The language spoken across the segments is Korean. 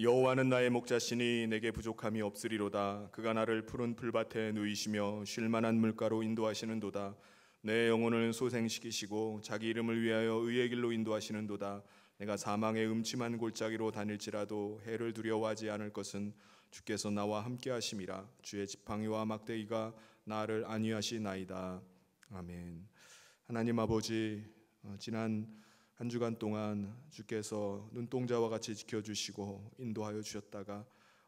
여호와는 나의 목자시니 내게 부족함이 없으리로다. 그가 나를 푸른 풀밭에 누이시며 쉴만한 물가로 인도하시는도다. 내 영혼을 소생시키시고 자기 이름을 위하여 의의 길로 인도하시는도다. 내가 사망의 음침한 골짜기로 다닐지라도 해를 두려워하지 않을 것은 주께서 나와 함께 하심이라. 주의 지팡이와 막대기가 나를 안위하시나이다. 아멘. 하나님 아버지, 지난 한 주간 동안 주께서 눈동자와 같이 지켜주시고 인도하여 주셨다가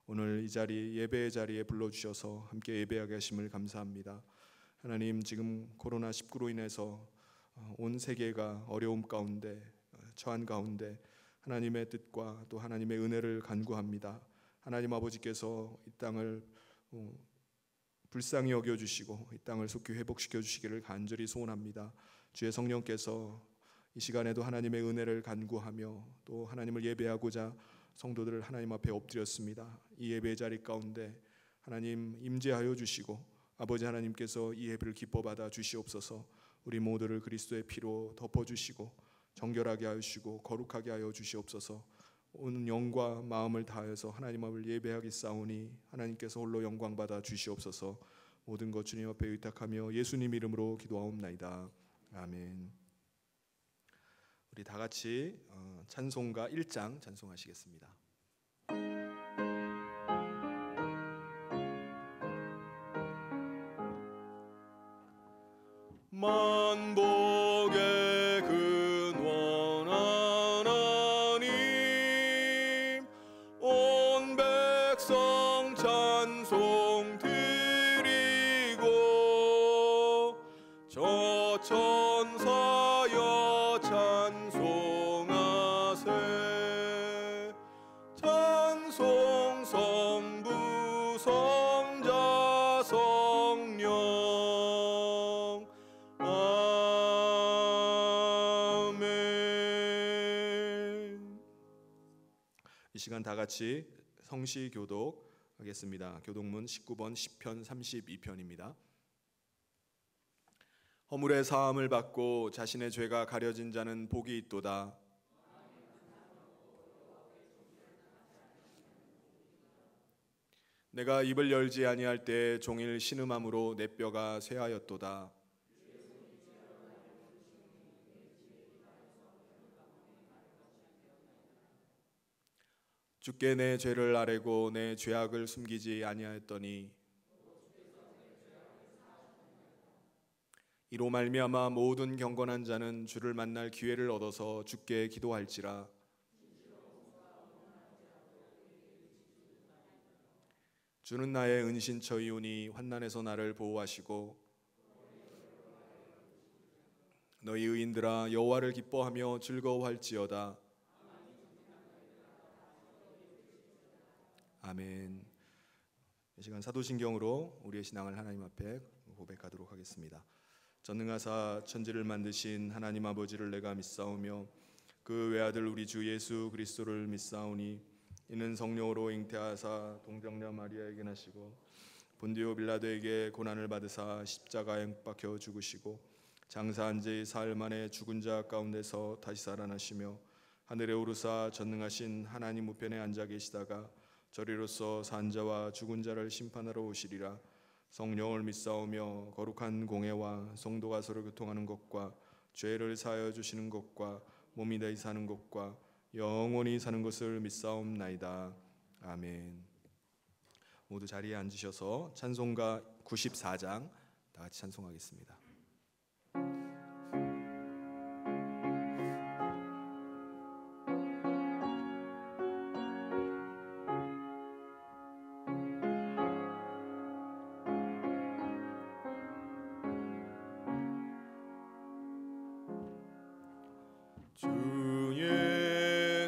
오늘 이 자리, 예배의 자리에 불러주셔서 함께 예배하게 하심을 감사합니다. 하나님, 지금 코로나19로 인해서 온 세계가 어려움 가운데 처한 가운데 하나님의 뜻과 또 하나님의 은혜를 간구합니다. 하나님 아버지께서 이 땅을 불쌍히 여겨주시고 이 땅을 속히 회복시켜 주시기를 간절히 소원합니다. 주의 성령께서 이 시간에도 하나님의 은혜를 간구하며 또 하나님을 예배하고자 성도들을 하나님 앞에 엎드렸습니다. 이 예배의 자리 가운데 하나님 임재하여 주시고 아버지 하나님께서 이 예배를 기뻐 받아 주시옵소서. 우리 모두를 그리스도의 피로 덮어주시고 정결하게 하시고 거룩하게 하여 주시옵소서. 온 영과 마음을 다해서 하나님 앞을 예배하겠사오니 하나님께서 홀로 영광 받아 주시옵소서. 모든 것 주님 앞에 의탁하며 예수님 이름으로 기도하옵나이다. 아멘. 우리 다 같이 찬송가 1장 찬송하시겠습니다. 만복의 근원 하나님, 온 백성 찬송 드리고 저 천사여 찬송하세. 찬송 성부 성자 성령. 아멘. 이 시간 다 같이 성시 교독 하겠습니다. 교독문 19번 시편 32편입니다. 허물의 사함을 받고 자신의 죄가 가려진 자는 복이 있도다. 내가 입을 열지 아니할 때 종일 신음함으로 내 뼈가 쇠하였도다. 주께 내 죄를 아뢰고 내 죄악을 숨기지 아니하였더니 이로 말미암아 모든 경건한 자는 주를 만날 기회를 얻어서 주께 기도할지라. 주는 나의 은신처이오니 환난에서 나를 보호하시고 너희 의인들아 여호와를 기뻐하며 즐거워할지어다. 아멘. 이 시간 사도신경으로 우리의 신앙을 하나님 앞에 고백하도록 하겠습니다. 전능하사 천지를 만드신 하나님 아버지를 내가 믿사오며 그 외아들 우리 주 예수 그리스도를 믿사오니 이는 성령으로 잉태하사 동정녀 마리아에게 나시고 본디오 빌라도에게 고난을 받으사 십자가에 못 박혀 죽으시고 장사한 지 사흘 만에 죽은 자 가운데서 다시 살아나시며 하늘에 오르사 전능하신 하나님 우편에 앉아 계시다가 저리로서 산 자와 죽은 자를 심판하러 오시리라. 성령을 믿사오며 거룩한 공회와 성도가 서로 교통하는 것과 죄를 사하여 주시는 것과 몸이 다시 사는 것과 영원히 사는 것을 믿사옵나이다. 아멘. 모두 자리에 앉으셔서 찬송가 94장 다 같이 찬송하겠습니다.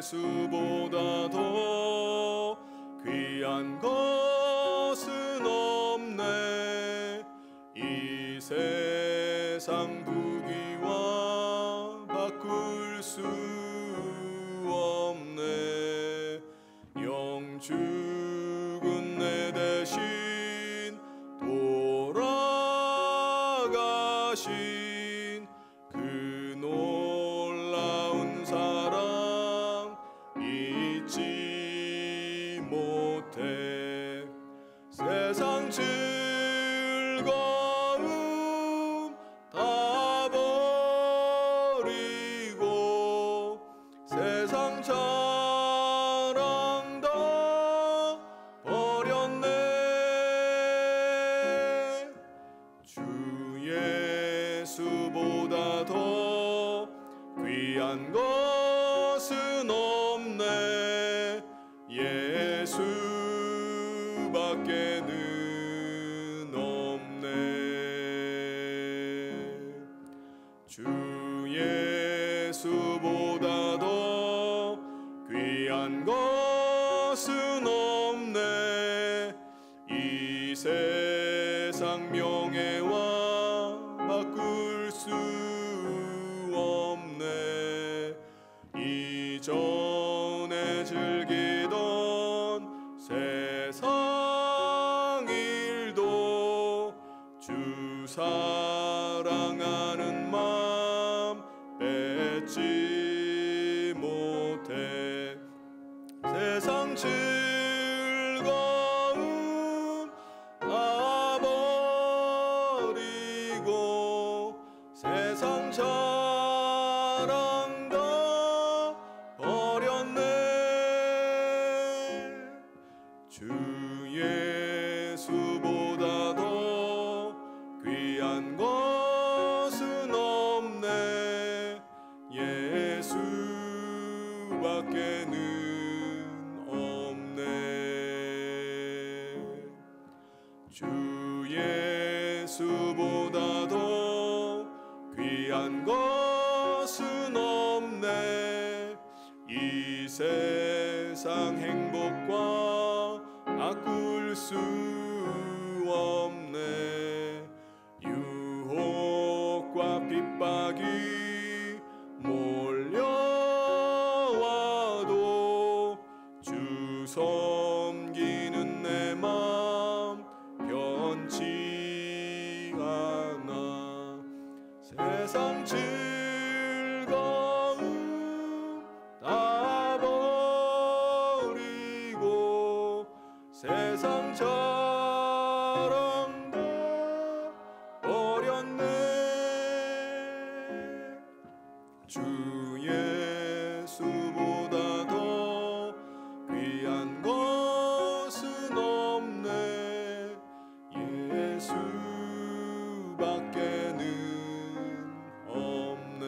예수보다 더 귀한 것은 없네. 이 세상 부귀와 바꿀 수 없네. 영 죽은 내 대신 돌아가신 그 놀라운 사랑 잊지 예수보다 더 귀한 것은 없네. 예수밖에는 없네. 주 예수보다 더 귀한 것은 없네. 이 세상 명예와 바꿀 수 없네. 이전에 즐기던 세상 일도 주 사랑하는 마음 뺏지 못해. 세상 즐거움 다 버리고 세상 자랑 다 버렸네. 주 예수보다 더 귀한 것은 없네. 예수밖에는 없네. 주 예수보다 더 귀한 것은 없네. 이 세상 행복과 바꿀 수 없네. 유혹과 핍박이 몰려와도 주 섬기는 내 맘 변치 않아. 세상 즐거움 다 버리고 세상 자랑 다 버렸네. 주 예수보다 더 귀한 것은 없네. 예수밖에는 없네.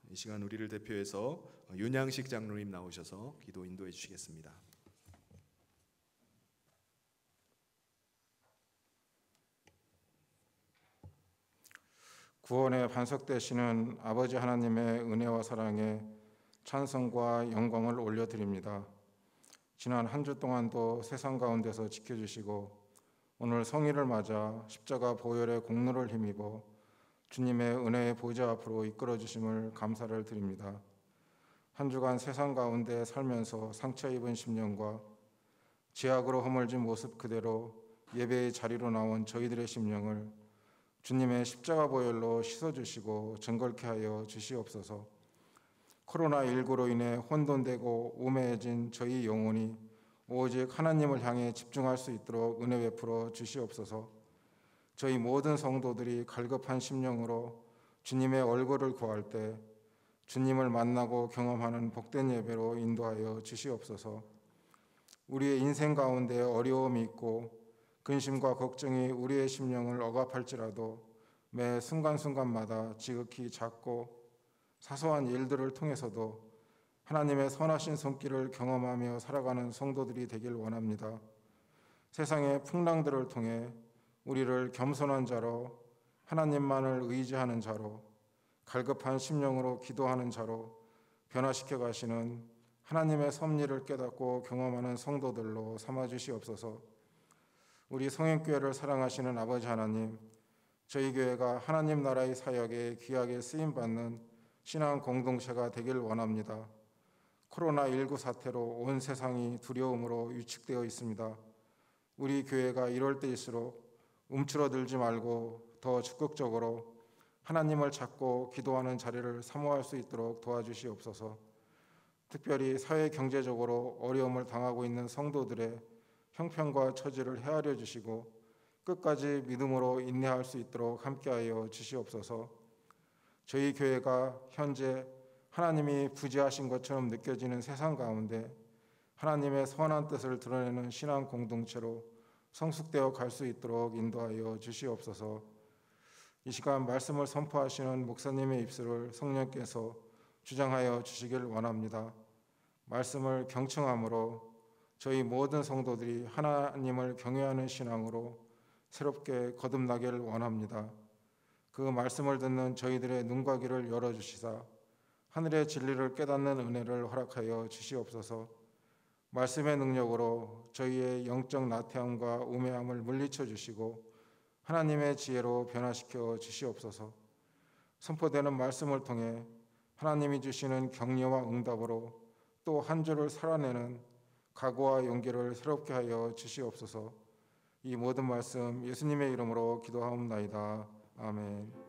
이 시간 우리를 대표해서 윤양식 장로님 나오셔서 기도 인도해 주시겠습니다. 구원의 반석 되시는 아버지 하나님의 은혜와 사랑에 찬송과 영광을 올려드립니다. 지난 한 주 동안도 세상 가운데서 지켜주시고 오늘 성일을 맞아 십자가 보혈의 공로를 힘입어 주님의 은혜의 보좌 앞으로 이끌어 주심을 감사를 드립니다. 한 주간 세상 가운데 살면서 상처 입은 심령과 죄악으로 허물진 모습 그대로 예배의 자리로 나온 저희들의 심령을 주님의 십자가 보혈로 씻어주시고 정결케 하여 주시옵소서. 코로나19로 인해 혼돈되고 우매해진 저희 영혼이 오직 하나님을 향해 집중할 수 있도록 은혜 베풀어 주시옵소서. 저희 모든 성도들이 갈급한 심령으로 주님의 얼굴을 구할 때 주님을 만나고 경험하는 복된 예배로 인도하여 주시옵소서. 우리의 인생 가운데 어려움이 있고 근심과 걱정이 우리의 심령을 억압할지라도 매 순간순간마다 지극히 작고 사소한 일들을 통해서도 하나님의 선하신 손길을 경험하며 살아가는 성도들이 되길 원합니다. 세상의 풍랑들을 통해 우리를 겸손한 자로, 하나님만을 의지하는 자로, 갈급한 심령으로 기도하는 자로 변화시켜 가시는 하나님의 섭리를 깨닫고 경험하는 성도들로 삼아주시옵소서. 우리 성행교회를 사랑하시는 아버지 하나님, 저희 교회가 하나님 나라의 사역에 귀하게 쓰임받는 신앙 공동체가 되길 원합니다. 코로나19 사태로 온 세상이 두려움으로 위축되어 있습니다. 우리 교회가 이럴 때일수록 움츠러들지 말고 더 적극적으로 하나님을 찾고 기도하는 자리를 사모할 수 있도록 도와주시옵소서. 특별히 사회 경제적으로 어려움을 당하고 있는 성도들의 형편과 처지를 헤아려 주시고 끝까지 믿음으로 인내할 수 있도록 함께하여 주시옵소서. 저희 교회가 현재 하나님이 부재하신 것처럼 느껴지는 세상 가운데 하나님의 선한 뜻을 드러내는 신앙 공동체로 성숙되어 갈 수 있도록 인도하여 주시옵소서. 이 시간 말씀을 선포하시는 목사님의 입술을 성령께서 주장하여 주시길 원합니다. 말씀을 경청함으로 저희 모든 성도들이 하나님을 경외하는 신앙으로 새롭게 거듭나기를 원합니다. 그 말씀을 듣는 저희들의 눈과 귀를 열어주시사 하늘의 진리를 깨닫는 은혜를 허락하여 주시옵소서. 말씀의 능력으로 저희의 영적 나태함과 우매함을 물리쳐 주시고 하나님의 지혜로 변화시켜 주시옵소서. 선포되는 말씀을 통해 하나님이 주시는 격려와 응답으로 또 한 주를 살아내는 각오와 용기를 새롭게 하여 주시옵소서. 이 모든 말씀 예수님의 이름으로 기도하옵나이다. 아멘.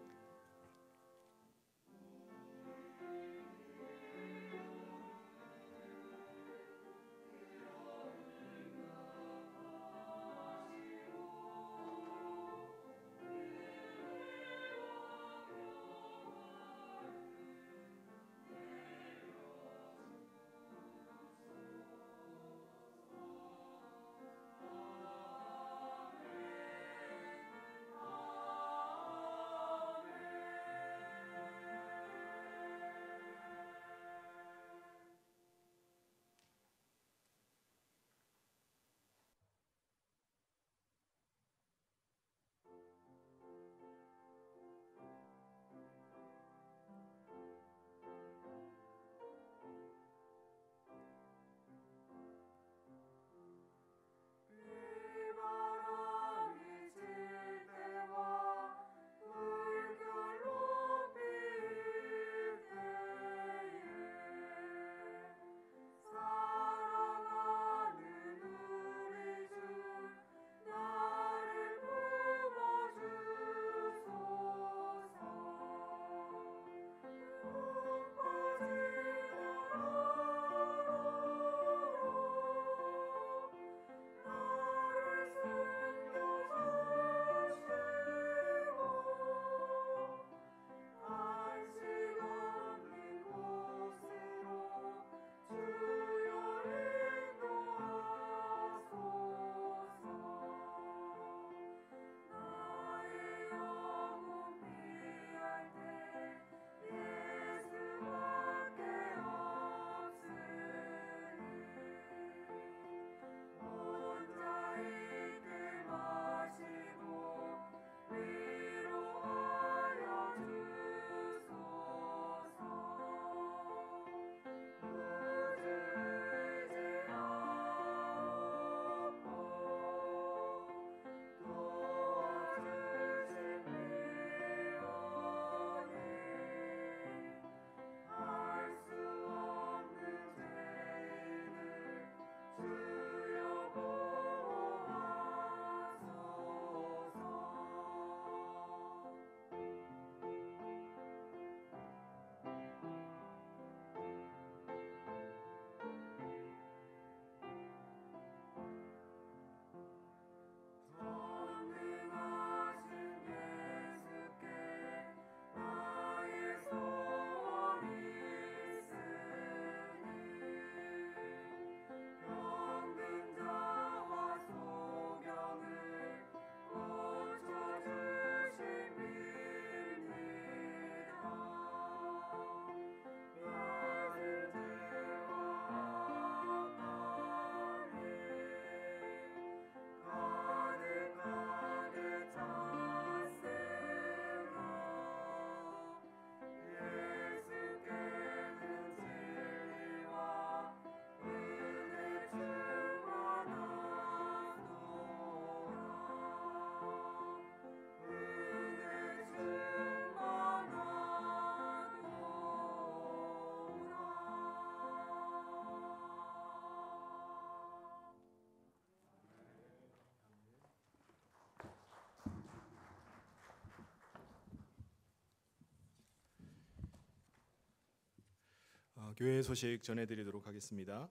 교회 소식 전해드리도록 하겠습니다.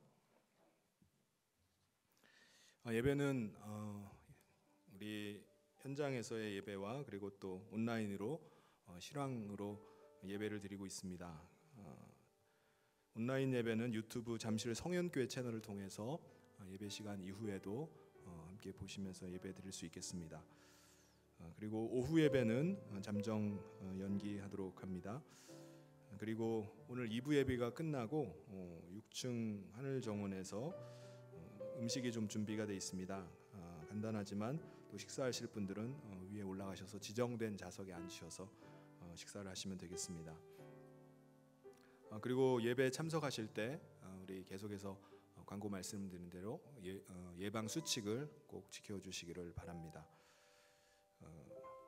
예배는 우리 현장에서의 예배와 그리고 또 온라인으로 실황으로 예배를 드리고 있습니다. 온라인 예배는 유튜브 잠실 성현교회 채널을 통해서 예배 시간 이후에도 함께 보시면서 예배 드릴 수 있겠습니다. 그리고 오후 예배는 잠정 연기하도록 합니다. 그리고 오늘 2부 예배가 끝나고 6층 하늘정원에서 음식이 좀 준비가 되어 있습니다. 간단하지만 또 식사하실 분들은 위에 올라가셔서 지정된 좌석에 앉으셔서 식사를 하시면 되겠습니다. 그리고 예배 참석하실 때 우리 계속해서 광고 말씀드린 대로 예방 수칙을 꼭 지켜주시기를 바랍니다.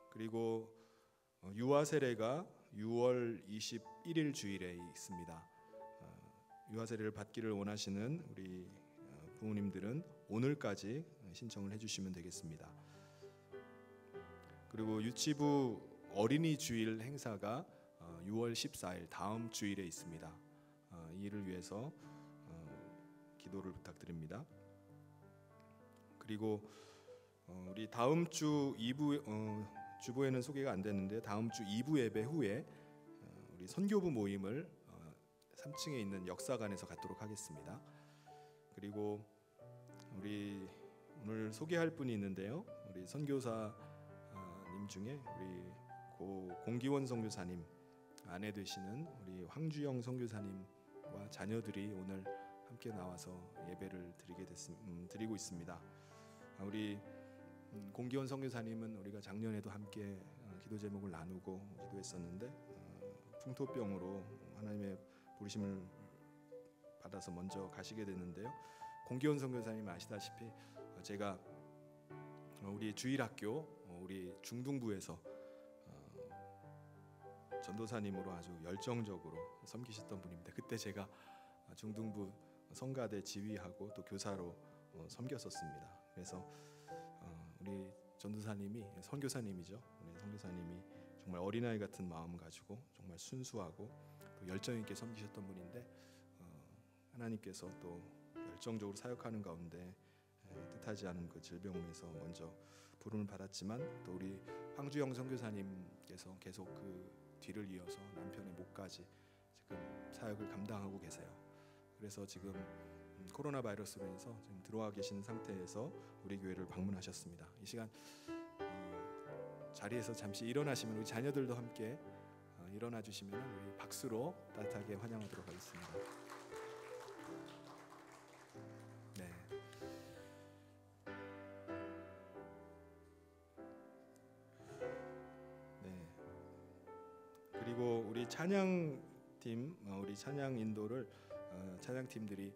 그리고 유아 세례가 6월 21일 주일에 있습니다. 유아 세례를 받기를 원하시는 우리 부모님들은 오늘까지 신청을 해주시면 되겠습니다. 그리고 유치부 어린이 주일 행사가 6월 14일 다음 주일에 있습니다. 이 일을 위해서 기도를 부탁드립니다. 그리고 우리 다음 주 2부 주보에는 소개가 안 됐는데 다음 주 2부 예배 후에 우리 선교부 모임을 3층에 있는 역사관에서 갖도록 하겠습니다. 그리고 우리 오늘 소개할 분이 있는데요. 우리 선교사님 중에 우리 고 공기원 선교사님 아내 되시는 우리 황주영 선교사님과 자녀들이 오늘 함께 나와서 예배를 드리고 있습니다. 우리 공기원 선교사님은 우리가 작년에도 함께 기도 제목을 나누고 기도했었는데 풍토병으로 하나님의 부르심을 받아서 먼저 가시게 됐는데요. 공기원 선교사님 아시다시피 제가 우리 주일학교 우리 중등부에서 전도사님으로 아주 열정적으로 섬기셨던 분입니다. 그때 제가 중등부 성가대 지휘하고 또 교사로 섬겼었습니다. 그래서 우리 전도사님이 선교사님이죠. 우리 선교사님이 정말 어린아이 같은 마음 가지고 정말 순수하고 또 열정 있게 섬기셨던 분인데 하나님께서 또 열정적으로 사역하는 가운데 뜻하지 않은 그 질병에서 먼저 부름을 받았지만 또 우리 황주영 선교사님께서 계속 그 뒤를 이어서 남편의 목까지 지금 사역을 감당하고 계세요. 그래서 지금 코로나 바이러스로 인해서 지금 들어와 계신 상태에서 우리 교회를 방문하셨습니다. 이 시간 자리에서 잠시 일어나시면 우리 자녀들도 함께 일어나 주시면 우리 박수로 따뜻하게 환영하도록 하겠습니다. 네. 네. 그리고 우리 찬양팀, 우리 찬양 인도를 찬양팀들이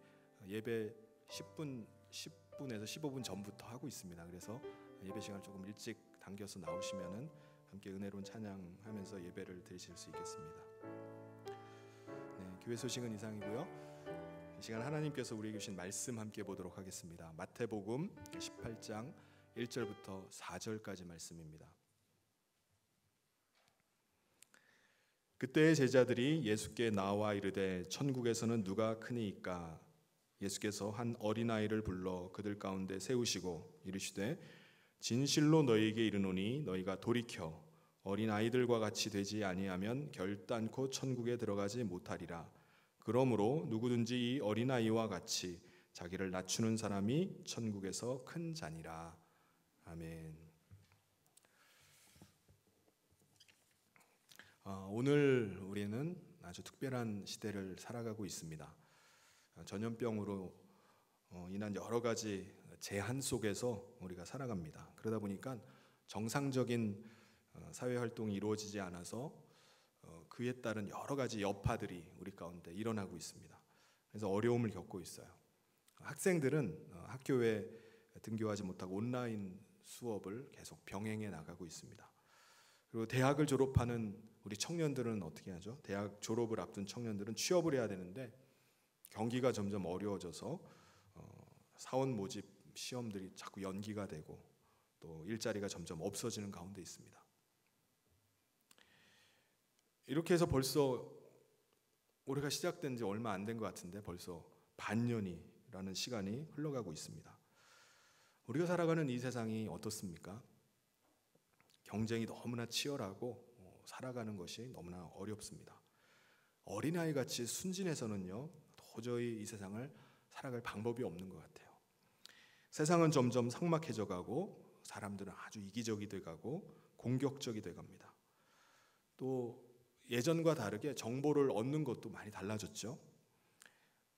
예배 10분에서 15분 전부터 하고 있습니다. 그래서 예배 시간을 조금 일찍 당겨서 나오시면은 함께 은혜로운 찬양하면서 예배를 드리실 수 있겠습니다. 네, 교회 소식은 이상이고요. 이 시간 하나님께서 우리에게 주신 말씀 함께 보도록 하겠습니다. 마태복음 18장 1절부터 4절까지 말씀입니다. 그때의 제자들이 예수께 나와 이르되 천국에서는 누가 크니이까? 예수께서 한 어린아이를 불러 그들 가운데 세우시고 이르시되 진실로 너희에게 이르노니 너희가 돌이켜 어린아이들과 같이 되지 아니하면 결단코 천국에 들어가지 못하리라. 그러므로 누구든지 이 어린아이와 같이 자기를 낮추는 사람이 천국에서 큰 자니라. 아멘. 오늘 우리는 아주 특별한 시대를 살아가고 있습니다. 전염병으로 인한 여러 가지 제한 속에서 우리가 살아갑니다. 그러다 보니까 정상적인 사회 활동이 이루어지지 않아서 그에 따른 여러 가지 여파들이 우리 가운데 일어나고 있습니다. 그래서 어려움을 겪고 있어요. 학생들은 학교에 등교하지 못하고 온라인 수업을 계속 병행해 나가고 있습니다. 그리고 대학을 졸업하는 우리 청년들은 어떻게 하죠? 대학 졸업을 앞둔 청년들은 취업을 해야 되는데 경기가 점점 어려워져서 사원 모집 시험들이 자꾸 연기가 되고 또 일자리가 점점 없어지는 가운데 있습니다. 이렇게 해서 벌써 올해가 시작된 지 얼마 안 된 것 같은데 벌써 반년이라는 시간이 흘러가고 있습니다. 우리가 살아가는 이 세상이 어떻습니까? 경쟁이 너무나 치열하고 살아가는 것이 너무나 어렵습니다. 어린아이 같이 순진해서는요 도저히 이 세상을 살아갈 방법이 없는 것 같아요. 세상은 점점 삭막해져 가고 사람들은 아주 이기적이 돼 가고 공격적이 돼 갑니다. 또 예전과 다르게 정보를 얻는 것도 많이 달라졌죠.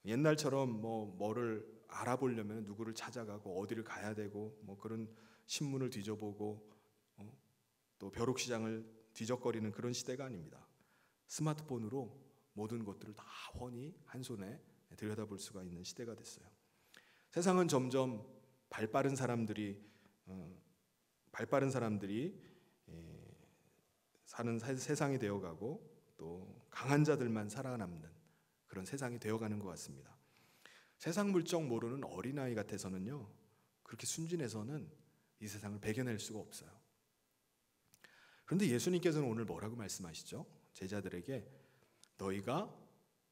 옛날처럼 뭐를 알아보려면 누구를 찾아가고 어디를 가야 되고 그런 신문을 뒤져보고 또 벼룩시장을 뒤적거리는 그런 시대가 아닙니다. 스마트폰으로 모든 것들을 다 훤히 한 손에 들여다볼 수가 있는 시대가 됐어요. 세상은 점점 발빠른 사람들이 사는 세상이 되어가고 또 강한 자들만 살아남는 그런 세상이 되어가는 것 같습니다. 세상 물정 모르는 어린아이 같아서는요 그렇게 순진해서는 이 세상을 배겨낼 수가 없어요. 그런데 예수님께서는 오늘 뭐라고 말씀하시죠? 제자들에게 너희가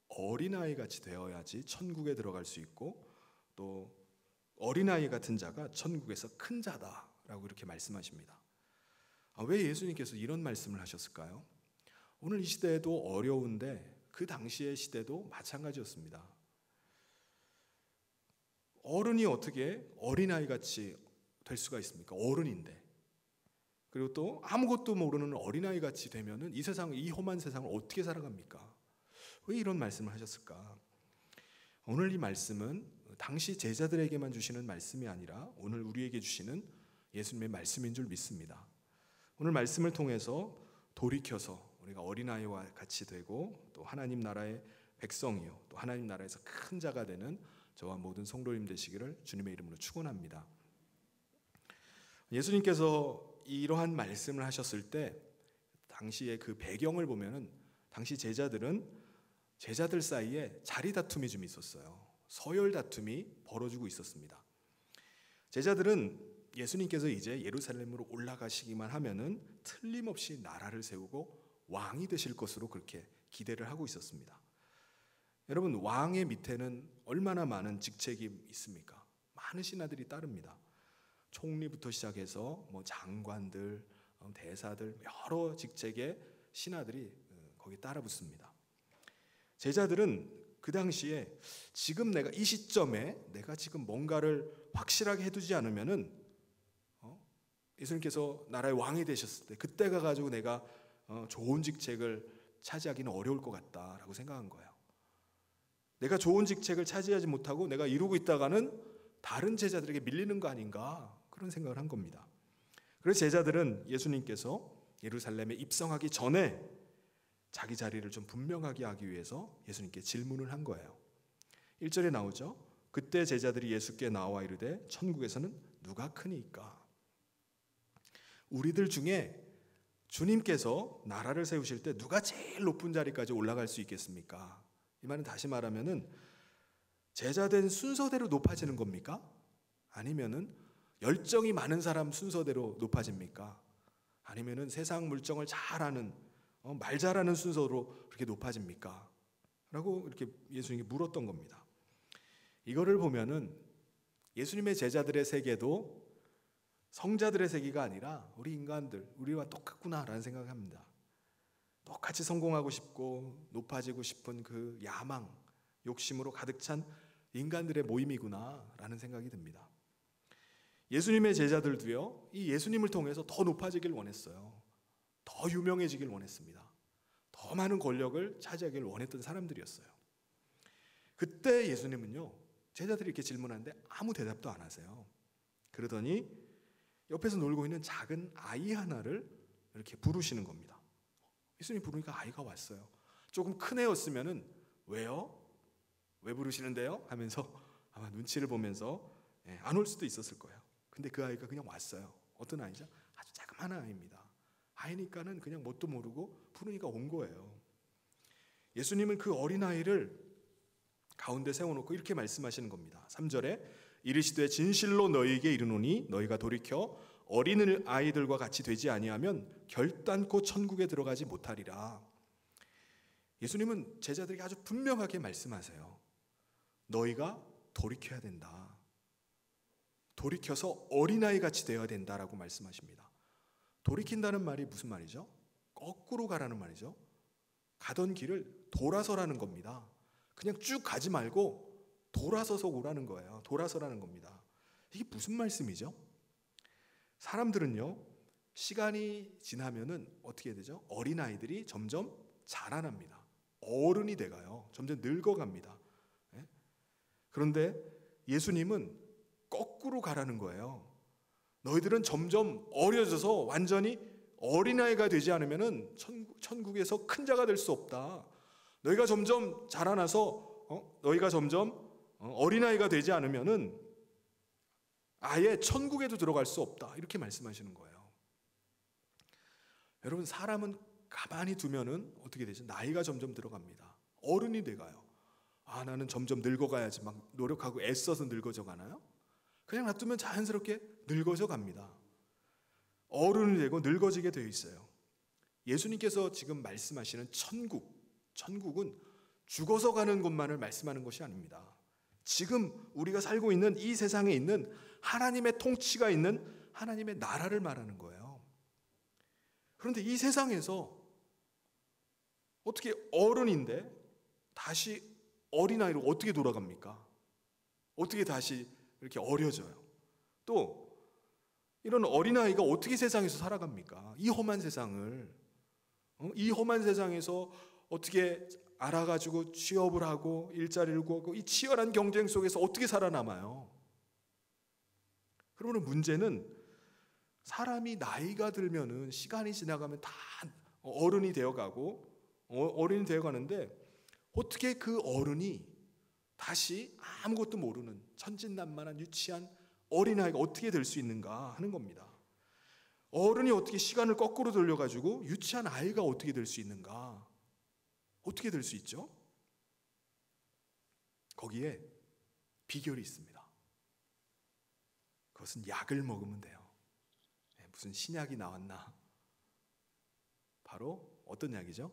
어린아이 같이 되어야지 천국에 들어갈 수 있고 또 어린아이 같은 자가 천국에서 큰 자다라고 이렇게 말씀하십니다. 왜 예수님께서 이런 말씀을 하셨을까요? 오늘 이 시대에도 어려운데 그 당시의 시대도 마찬가지였습니다. 어른이 어떻게 어린아이 같이 될 수가 있습니까? 어른인데. 그리고 또 아무것도 모르는 어린아이 같이 되면은 이 세상, 이 험한 세상을 어떻게 살아갑니까? 왜 이런 말씀을 하셨을까? 오늘 이 말씀은 당시 제자들에게만 주시는 말씀이 아니라 오늘 우리에게 주시는 예수님의 말씀인 줄 믿습니다. 오늘 말씀을 통해서 돌이켜서 우리가 어린아이와 같이 되고 또 하나님 나라의 백성이요 또 하나님 나라에서 큰 자가 되는 저와 모든 성도님 되시기를 주님의 이름으로 축원합니다. 예수님께서 이러한 말씀을 하셨을 때 당시의 그 배경을 보면은 당시 제자들 사이에 자리 다툼이 좀 있었어요. 서열 다툼이 벌어지고 있었습니다. 제자들은 예수님께서 이제 예루살렘으로 올라가시기만 하면은 틀림없이 나라를 세우고 왕이 되실 것으로 그렇게 기대를 하고 있었습니다. 여러분, 왕의 밑에는 얼마나 많은 직책이 있습니까? 많은 신하들이 따릅니다. 총리부터 시작해서 장관들, 대사들 여러 직책의 신하들이 거기 따라 붙습니다. 제자들은 그 당시에 지금 내가 이 시점에 내가 지금 뭔가를 확실하게 해두지 않으면은 예수님께서 나라의 왕이 되셨을 때 그때 가가지고 내가 좋은 직책을 차지하기는 어려울 것 같다라고 생각한 거예요. 내가 좋은 직책을 차지하지 못하고 내가 이루고 있다가는 다른 제자들에게 밀리는 거 아닌가 그런 생각을 한 겁니다. 그래서 제자들은 예수님께서 예루살렘에 입성하기 전에 자기 자리를 좀 분명하게 하기 위해서 예수님께 질문을 한 거예요. 1절에 나오죠. 그때 제자들이 예수께 나와 이르되 천국에서는 누가 크니까? 우리들 중에 주님께서 나라를 세우실 때 누가 제일 높은 자리까지 올라갈 수 있겠습니까? 이 말은 다시 말하면은 제자된 순서대로 높아지는 겁니까? 아니면은 열정이 많은 사람 순서대로 높아집니까? 아니면은 세상 물정을 잘하는 말 잘하는 순서로 그렇게 높아집니까? 라고 이렇게 예수님이 물었던 겁니다. 이거를 보면은 예수님의 제자들의 세계도 성자들의 세계가 아니라 우리 인간들, 우리와 똑같구나라는 생각을 합니다. 똑같이 성공하고 싶고 높아지고 싶은 그 야망, 욕심으로 가득 찬 인간들의 모임이구나라는 생각이 듭니다. 예수님의 제자들도요, 이 예수님을 통해서 더 높아지길 원했어요. 더 유명해지길 원했습니다. 더 많은 권력을 차지하길 원했던 사람들이었어요. 그때 예수님은요, 제자들이 이렇게 질문하는데 아무 대답도 안 하세요. 그러더니 옆에서 놀고 있는 작은 아이 하나를 이렇게 부르시는 겁니다. 예수님 부르니까 아이가 왔어요. 조금 큰 애였으면은 왜요? 왜 부르시는데요? 하면서 아마 눈치를 보면서 안 올 수도 있었을 거예요. 근데 그 아이가 그냥 왔어요. 어떤 아이죠? 아주 자그마한 아이입니다. 아이니까는 그냥 뭣도 모르고 부르니까 온 거예요. 예수님은 그 어린아이를 가운데 세워놓고 이렇게 말씀하시는 겁니다. 3절에 이르시되 진실로 너희에게 이르노니 너희가 돌이켜 어린 아이들과 같이 되지 아니하면 결단코 천국에 들어가지 못하리라. 예수님은 제자들에게 아주 분명하게 말씀하세요. 너희가 돌이켜야 된다. 돌이켜서 어린아이 같이 되어야 된다라고 말씀하십니다. 돌이킨다는 말이 무슨 말이죠? 거꾸로 가라는 말이죠. 가던 길을 돌아서라는 겁니다. 그냥 쭉 가지 말고 돌아서서 오라는 거예요. 돌아서라는 겁니다. 이게 무슨 말씀이죠? 사람들은요, 시간이 지나면은 어떻게 되죠? 어린아이들이 점점 자라납니다. 어른이 돼가요. 점점 늙어갑니다. 예? 그런데 예수님은 거꾸로 가라는 거예요. 너희들은 점점 어려져서 완전히 어린아이가 되지 않으면은 천국에서 큰 자가 될 수 없다. 너희가 점점 자라나서 너희가 점점 어린아이가 되지 않으면은 아예 천국에도 들어갈 수 없다. 이렇게 말씀하시는 거예요. 여러분, 사람은 가만히 두면은 어떻게 되죠? 나이가 점점 들어갑니다. 어른이 돼가요. 나는 점점 늙어가야지 막 노력하고 애써서 늙어져 가나요? 그냥 놔두면 자연스럽게 늙어져 갑니다. 어른이 되고 늙어지게 되어 있어요. 예수님께서 지금 말씀하시는 천국은 죽어서 가는 곳만을 말씀하는 것이 아닙니다. 지금 우리가 살고 있는 이 세상에 있는 하나님의 통치가 있는 하나님의 나라를 말하는 거예요. 그런데 이 세상에서 어떻게 어른인데 다시 어린아이로 어떻게 돌아갑니까? 어떻게 다시 이렇게 어려져요? 또 이런 어린아이가 어떻게 세상에서 살아갑니까? 이 험한 세상을, 이 험한 세상에서 어떻게 알아가지고 취업을 하고 일자리를 구하고 이 치열한 경쟁 속에서 어떻게 살아남아요? 그러면 문제는 사람이 나이가 들면은 시간이 지나가면 다 어른이 되어가고 어른이 되어가는데 어떻게 그 어른이 다시 아무것도 모르는 천진난만한 유치한 어린아이가 어떻게 될 수 있는가 하는 겁니다. 어른이 어떻게 시간을 거꾸로 돌려가지고 유치한 아이가 어떻게 될 수 있는가? 어떻게 될 수 있죠? 거기에 비결이 있습니다. 그것은 약을 먹으면 돼요. 무슨 신약이 나왔나? 바로 어떤 약이죠?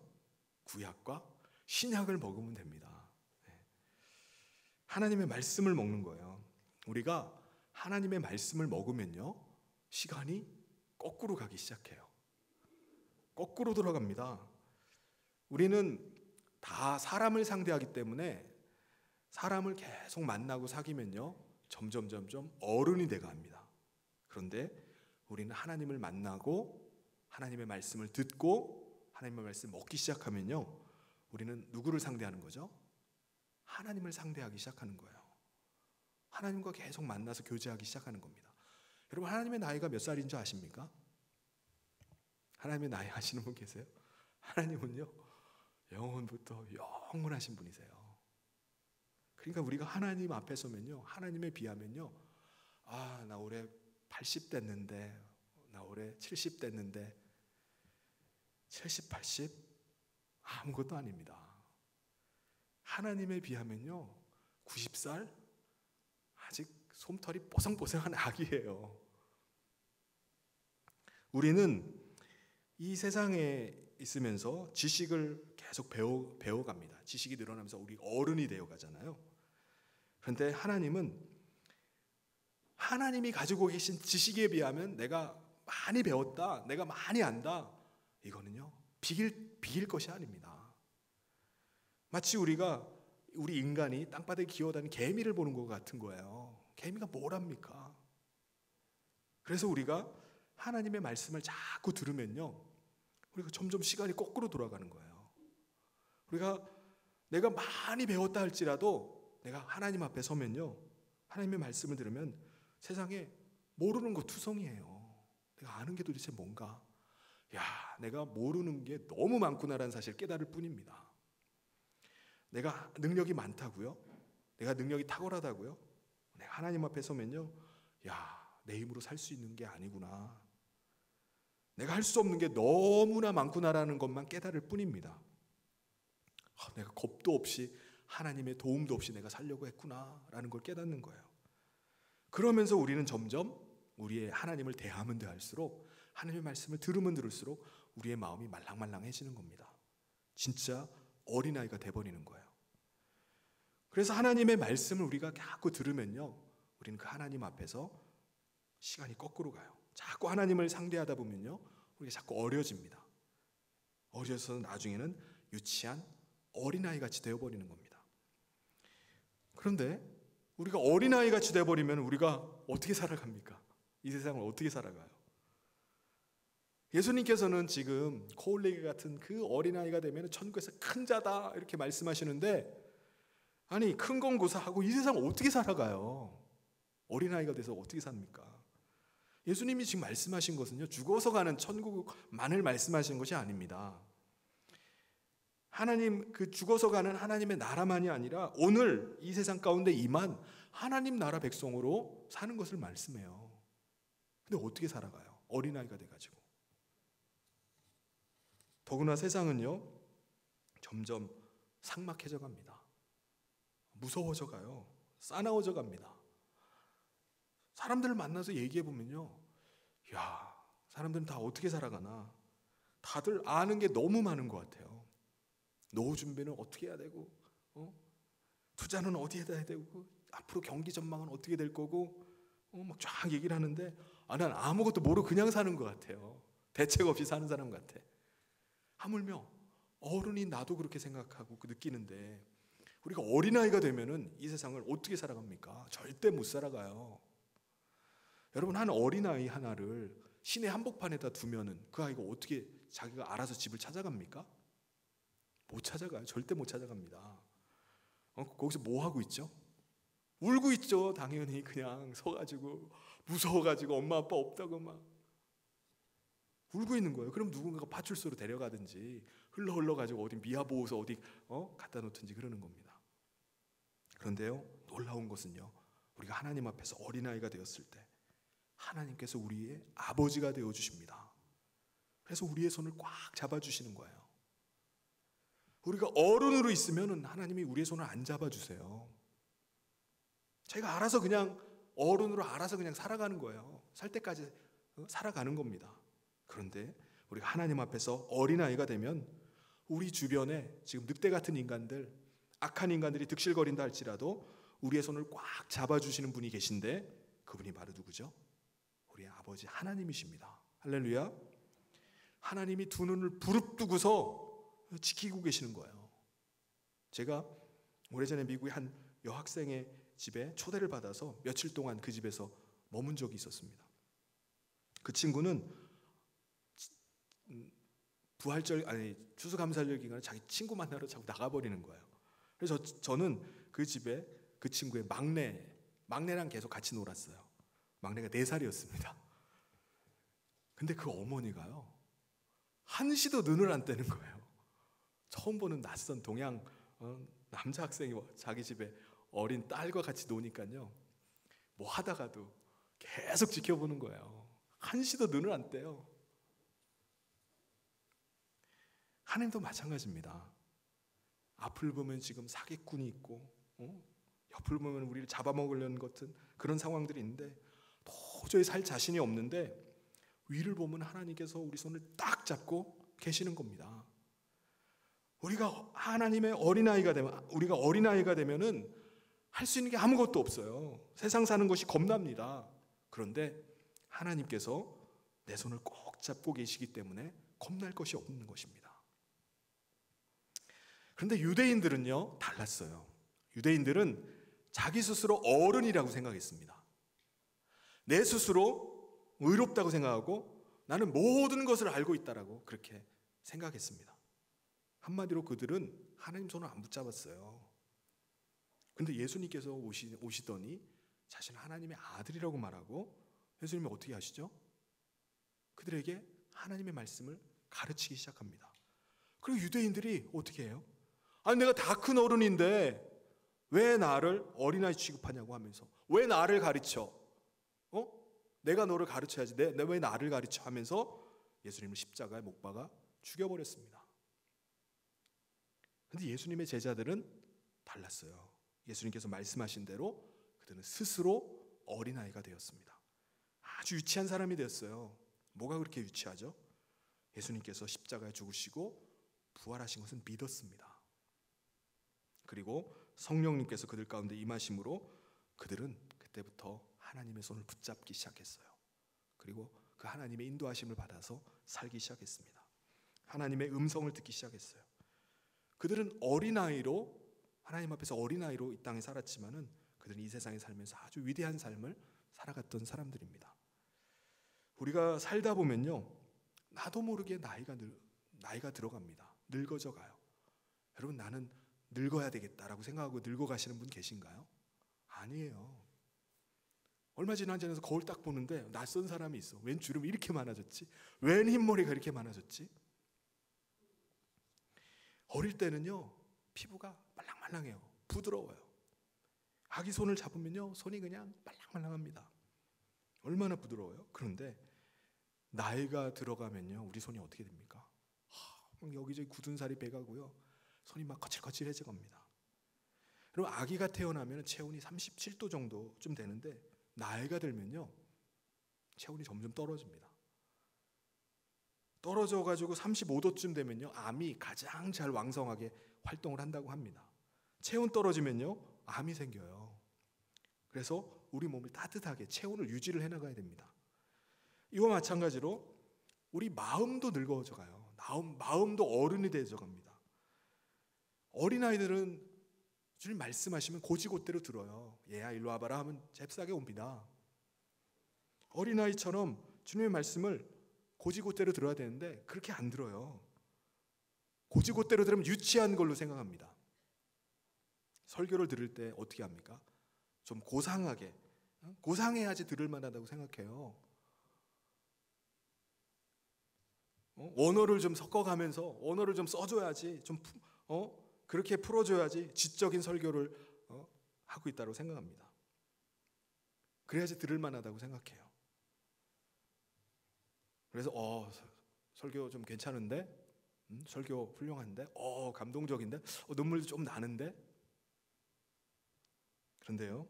구약과 신약을 먹으면 됩니다. 하나님의 말씀을 먹는 거예요. 우리가 하나님의 말씀을 먹으면요, 시간이 거꾸로 가기 시작해요. 거꾸로 돌아갑니다. 우리는 다 사람을 상대하기 때문에 사람을 계속 만나고 사귀면요, 점점 어른이 돼갑니다. 그런데 우리는 하나님을 만나고 하나님의 말씀을 듣고 하나님의 말씀을 먹기 시작하면요, 우리는 누구를 상대하는 거죠? 하나님을 상대하기 시작하는 거예요. 하나님과 계속 만나서 교제하기 시작하는 겁니다. 여러분, 하나님의 나이가 몇 살인 줄 아십니까? 하나님의 나이 아시는 분 계세요? 하나님은요, 영원부터 영원하신 분이세요. 그러니까 우리가 하나님 앞에 서면요, 하나님에 비하면요, 나 올해 80 됐는데, 나 올해 70 됐는데, 70, 80? 아무것도 아닙니다. 하나님에 비하면요, 90살? 아직 솜털이 뽀송뽀송한 아기예요. 우리는 이 세상에 있으면서 지식을 계속 배워갑니다. 지식이 늘어나면서 우리 어른이 되어가잖아요. 그런데 하나님은 하나님이 가지고 계신 지식에 비하면 내가 많이 배웠다, 내가 많이 안다, 이거는요, 비길 것이 아닙니다. 마치 우리 인간이 땅바닥에 기어다니는 개미를 보는 것 같은 거예요. 개미가 뭘 합니까? 그래서 우리가 하나님의 말씀을 자꾸 들으면요, 우리가 점점 시간이 거꾸로 돌아가는 거예요. 내가 많이 배웠다 할지라도 내가 하나님 앞에 서면요, 하나님의 말씀을 들으면 세상에 모르는 거 투성이에요. 내가 아는 게 도대체 뭔가? 내가 모르는 게 너무 많구나라는 사실을 깨달을 뿐입니다. 내가 능력이 많다고요? 내가 능력이 탁월하다고요? 내가 하나님 앞에 서면요, 내 힘으로 살 수 있는 게 아니구나, 내가 할 수 없는 게 너무나 많구나라는 것만 깨달을 뿐입니다. 내가 겁도 없이 하나님의 도움도 없이 내가 살려고 했구나라는 걸 깨닫는 거예요. 그러면서 우리는 점점 우리의 하나님을 대하면 대할수록, 하나님의 말씀을 들으면 들을수록 우리의 마음이 말랑말랑해지는 겁니다. 진짜 어린아이가 돼버리는 거예요. 그래서 하나님의 말씀을 우리가 자꾸 들으면요, 우리는 그 하나님 앞에서 시간이 거꾸로 가요. 자꾸 하나님을 상대하다 보면요, 우리가 자꾸 어려집니다. 어려서 나중에는 유치한 어린아이 같이 되어버리는 겁니다. 그런데 우리가 어린아이 같이 되어버리면 우리가 어떻게 살아갑니까? 이 세상을 어떻게 살아가요? 예수님께서는 지금 코올레기 같은 그 어린아이가 되면 천국에서 큰 자다 이렇게 말씀하시는데, 아니 큰 건 고사하고 이 세상을 어떻게 살아가요? 어린아이가 돼서 어떻게 삽니까? 예수님이 지금 말씀하신 것은요, 죽어서 가는 천국만을 말씀하시는 것이 아닙니다. 하나님, 그 죽어서 가는 하나님의 나라만이 아니라 오늘 이 세상 가운데 임한 하나님 나라 백성으로 사는 것을 말씀해요. 근데 어떻게 살아가요? 어린아이가 돼가지고. 더구나 세상은요, 점점 삭막해져 갑니다. 무서워져 가요. 싸나워져 갑니다. 사람들을 만나서 얘기해 보면요, 야, 사람들은 다 어떻게 살아가나? 다들 아는 게 너무 많은 것 같아요. 노후 준비는 어떻게 해야 되고, 투자는 어디에다 해야 되고, 앞으로 경기 전망은 어떻게 될 거고, 막 쫙 얘기를 하는데, 난 아무것도 모르고 그냥 사는 것 같아요. 대책 없이 사는 사람 같아. 하물며 어른인 나도 그렇게 생각하고 느끼는데, 우리가 어린아이가 되면은 이 세상을 어떻게 살아갑니까? 절대 못 살아가요. 여러분, 한 어린아이 하나를 시내 한복판에다 두면은 그 아이가 어떻게 자기가 알아서 집을 찾아갑니까? 못 찾아가요. 절대 못 찾아갑니다. 거기서 뭐 하고 있죠? 울고 있죠. 당연히 그냥 서가지고 무서워가지고 엄마 아빠 없다고 막 울고 있는 거예요. 그럼 누군가가 파출소로 데려가든지 흘러가지고 어디 미아보호소 어디 갖다 놓든지 그러는 겁니다. 그런데요, 놀라운 것은요, 우리가 하나님 앞에서 어린아이가 되었을 때 하나님께서 우리의 아버지가 되어주십니다. 그래서 우리의 손을 꽉 잡아주시는 거예요. 우리가 어른으로 있으면 하나님이 우리의 손을 안 잡아주세요. 저희가 알아서 그냥 어른으로 알아서 그냥 살아가는 거예요. 살 때까지 살아가는 겁니다. 그런데 우리가 하나님 앞에서 어린아이가 되면 우리 주변에 지금 늑대 같은 인간들, 악한 인간들이 득실거린다 할지라도 우리의 손을 꽉 잡아주시는 분이 계신데, 그분이 바로 누구죠? 우리의 아버지 하나님이십니다. 할렐루야. 하나님이 두 눈을 부릅뜨고서 지키고 계시는 거예요. 제가 오래전에 미국의 한 여학생의 집에 초대를 받아서 며칠 동안 그 집에서 머문 적이 있었습니다. 그 친구는 추수감사절 기간에 자기 친구 만나러 자꾸 나가버리는 거예요. 그래서 저는 그 집에 그 친구의 막내랑 계속 같이 놀았어요. 막내가 4살이었습니다. 근데 그 어머니가요, 한시도 눈을 안 떼는 거예요. 처음 보는 낯선 동양 남자 학생이 자기 집에 어린 딸과 같이 노니까요, 뭐 하다가도 계속 지켜보는 거예요. 한시도 눈을 안 떼요. 하나님도 마찬가지입니다. 앞을 보면 지금 사기꾼이 있고, 옆을 보면 우리를 잡아먹으려는 같은 그런 상황들이 있는데 도저히 살 자신이 없는데, 위를 보면 하나님께서 우리 손을 딱 잡고 계시는 겁니다. 우리가 하나님의 어린아이가 되면은 할 수 있는 게 아무것도 없어요. 세상 사는 것이 겁납니다. 그런데 하나님께서 내 손을 꼭 잡고 계시기 때문에 겁날 것이 없는 것입니다. 그런데 유대인들은요, 달랐어요. 유대인들은 자기 스스로 어른이라고 생각했습니다. 내 스스로 의롭다고 생각하고 나는 모든 것을 알고 있다라고 그렇게 생각했습니다. 한마디로 그들은 하나님 손을 안 붙잡았어요. 근데 예수님께서 오시더니 자신은 하나님의 아들이라고 말하고, 예수님이 어떻게 하시죠? 그들에게 하나님의 말씀을 가르치기 시작합니다. 그리고 유대인들이 어떻게 해요? 아니, 내가 다 큰 어른인데 왜 나를 어린아이 취급하냐고 하면서, 왜 나를 가르쳐? 내가 너를 가르쳐야지, 왜 나를 가르쳐? 하면서 예수님을 십자가에 못 박아 죽여버렸습니다. 그런데 예수님의 제자들은 달랐어요. 예수님께서 말씀하신 대로 그들은 스스로 어린아이가 되었습니다. 아주 유치한 사람이 되었어요. 뭐가 그렇게 유치하죠? 예수님께서 십자가에 죽으시고 부활하신 것은 믿었습니다. 그리고 성령님께서 그들 가운데 임하심으로 그들은 그때부터 하나님의 손을 붙잡기 시작했어요. 그리고 그 하나님의 인도하심을 받아서 살기 시작했습니다. 하나님의 음성을 듣기 시작했어요. 그들은 어린아이로, 하나님 앞에서 어린아이로 이 땅에 살았지만은 그들은 이 세상에 살면서 아주 위대한 삶을 살아갔던 사람들입니다. 우리가 살다 보면요, 나도 모르게 나이가 들어갑니다. 늙어져 가요. 여러분, 나는 늙어야 되겠다라고 생각하고 늙어가시는 분 계신가요? 아니에요. 얼마 지나지 않아서 거울 딱 보는데 낯선 사람이 있어. 웬 주름이 이렇게 많아졌지? 웬 흰머리가 이렇게 많아졌지? 어릴 때는요, 피부가 말랑말랑해요. 부드러워요. 아기 손을 잡으면요, 손이 그냥 말랑말랑합니다. 얼마나 부드러워요? 그런데 나이가 들어가면요, 우리 손이 어떻게 됩니까? 여기저기 굳은 살이 배가고요, 손이 막 거칠거칠해져 갑니다. 그럼 아기가 태어나면 체온이 37도 정도쯤 되는데 나이가 들면요, 체온이 점점 떨어집니다. 떨어져가지고 35도쯤 되면요, 암이 가장 잘 왕성하게 활동을 한다고 합니다. 체온 떨어지면요, 암이 생겨요. 그래서 우리 몸을 따뜻하게 체온을 유지를 해나가야 됩니다. 이와 마찬가지로 우리 마음도 늙어져 가요. 마음도 어른이 되어져 갑니다. 어린아이들은 주님 말씀하시면 고지고대로 들어요. 얘야 일로 와봐라 하면 잽싸게 옵니다. 어린아이처럼 주님의 말씀을 고지고대로 들어야 되는데 그렇게 안 들어요. 고지고대로 들으면 유치한 걸로 생각합니다. 설교를 들을 때 어떻게 합니까? 좀 고상하게, 고상해야지 들을 만하다고 생각해요. 원어를 좀 섞어가면서 원어를 좀 써줘야지, 좀 그렇게 풀어줘야지 지적인 설교를 하고 있다고 생각합니다. 그래야지 들을 만하다고 생각해요. 그래서 설교 좀 괜찮은데, 설교 훌륭한데, 감동적인데, 눈물도 좀 나는데. 그런데요,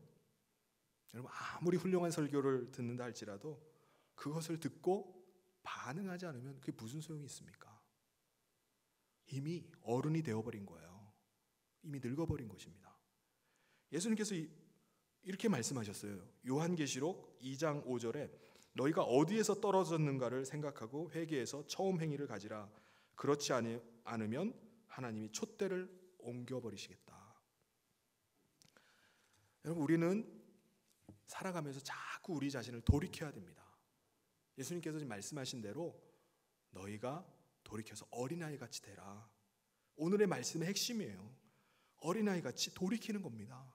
여러분, 아무리 훌륭한 설교를 듣는다 할지라도 그것을 듣고 반응하지 않으면 그게 무슨 소용이 있습니까? 이미 어른이 되어버린 거예요. 이미 늙어버린 것입니다. 예수님께서 이렇게 말씀하셨어요. 요한계시록 2장 5절에 너희가 어디에서 떨어졌는가를 생각하고 회개해서 처음 행위를 가지라. 그렇지 않으면 하나님이 촛대를 옮겨버리시겠다. 여러분, 우리는 살아가면서 자꾸 우리 자신을 돌이켜야 됩니다. 예수님께서 지금 말씀하신 대로 너희가 돌이켜서 어린아이같이 되라. 오늘의 말씀의 핵심이에요. 어린아이같이 돌이키는 겁니다.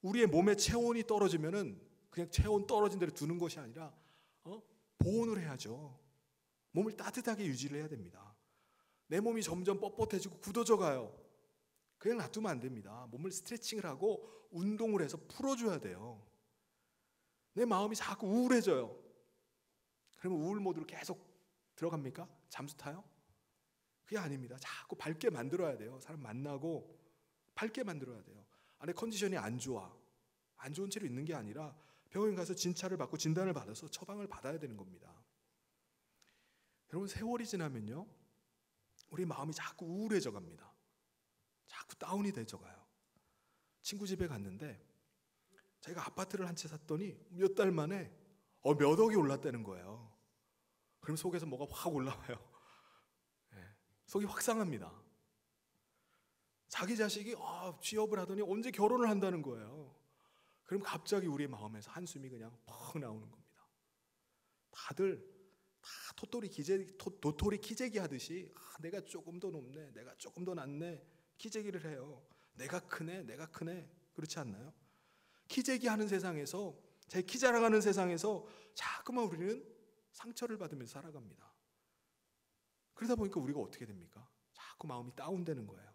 우리의 몸의 체온이 떨어지면은 그냥 체온 떨어진 대로 두는 것이 아니라 보온을 해야죠. 몸을 따뜻하게 유지를 해야 됩니다. 내 몸이 점점 뻣뻣해지고 굳어져 가요. 그냥 놔두면 안 됩니다. 몸을 스트레칭을 하고 운동을 해서 풀어줘야 돼요. 내 마음이 자꾸 우울해져요. 그러면 우울 모드로 계속 들어갑니까? 잠수 타요? 그게 아닙니다. 자꾸 밝게 만들어야 돼요. 사람 만나고 밝게 만들어야 돼요. 안에 컨디션이 안 좋아. 안 좋은 채로 있는 게 아니라 병원 가서 진찰을 받고 진단을 받아서 처방을 받아야 되는 겁니다. 여러분, 세월이 지나면요, 우리 마음이 자꾸 우울해져 갑니다. 자꾸 다운이 되져 가요. 친구 집에 갔는데 제가 아파트를 한 채 샀더니 몇 달 만에 몇 억이 올랐다는 거예요. 그럼 속에서 뭐가 확 올라와요. 속이 확 상합니다. 자기 자식이 취업을 하더니 언제 결혼을 한다는 거예요. 그럼 갑자기 우리의 마음에서 한숨이 그냥 퍽 나오는 겁니다. 다들 다 도토리 키재기 하듯이 내가 조금 더 높네, 내가 조금 더 낫네, 키재기를 해요. 내가 크네, 내가 크네. 그렇지 않나요? 키재기 하는 세상에서, 제 키 자랑하는 세상에서 자꾸만 우리는 상처를 받으면서 살아갑니다. 그러다 보니까 우리가 어떻게 됩니까? 자꾸 마음이 다운되는 거예요.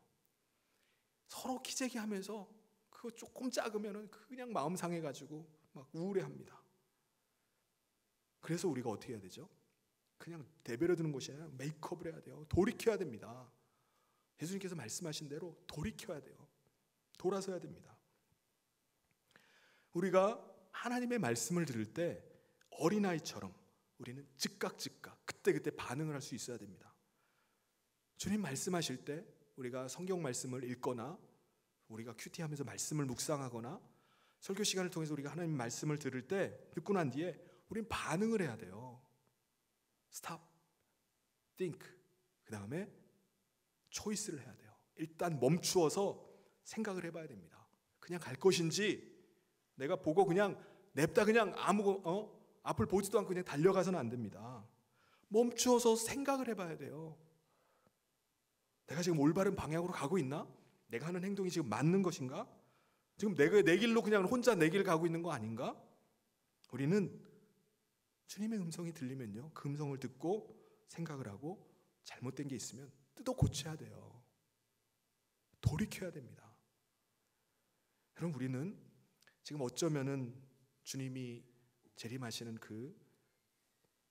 서로 키재기 하면서 그거 조금 작으면 그냥 마음 상해가지고 막 우울해합니다. 그래서 우리가 어떻게 해야 되죠? 그냥 내버려 두는 것이 아니라 메이크업을 해야 돼요. 돌이켜야 됩니다. 예수님께서 말씀하신 대로 돌이켜야 돼요. 돌아서야 됩니다. 우리가 하나님의 말씀을 들을 때 어린아이처럼 우리는 즉각 그때 반응을 할 수 있어야 됩니다. 주님 말씀하실 때 우리가 성경 말씀을 읽거나 우리가 큐티하면서 말씀을 묵상하거나 설교 시간을 통해서 우리가 하나님 말씀을 들을 때, 듣고 난 뒤에 우리는 반응을 해야 돼요. Stop, think, 그 다음에 초이스를 해야 돼요. 일단 멈추어서 생각을 해봐야 됩니다. 그냥 갈 것인지, 내가 보고 그냥 냅다 그냥 앞을 보지도 않고 그냥 달려가서는 안 됩니다. 멈추어서 생각을 해봐야 돼요. 내가 지금 올바른 방향으로 가고 있나? 내가 하는 행동이 지금 맞는 것인가? 지금 내가 내 길로 그냥 혼자 내 길 가고 있는 거 아닌가? 우리는 주님의 음성이 들리면요, 그 음성을 듣고 생각을 하고 잘못된 게 있으면 뜯어 고쳐야 돼요. 돌이켜야 됩니다. 여러분, 우리는 지금 어쩌면은 주님이 재림하시는 그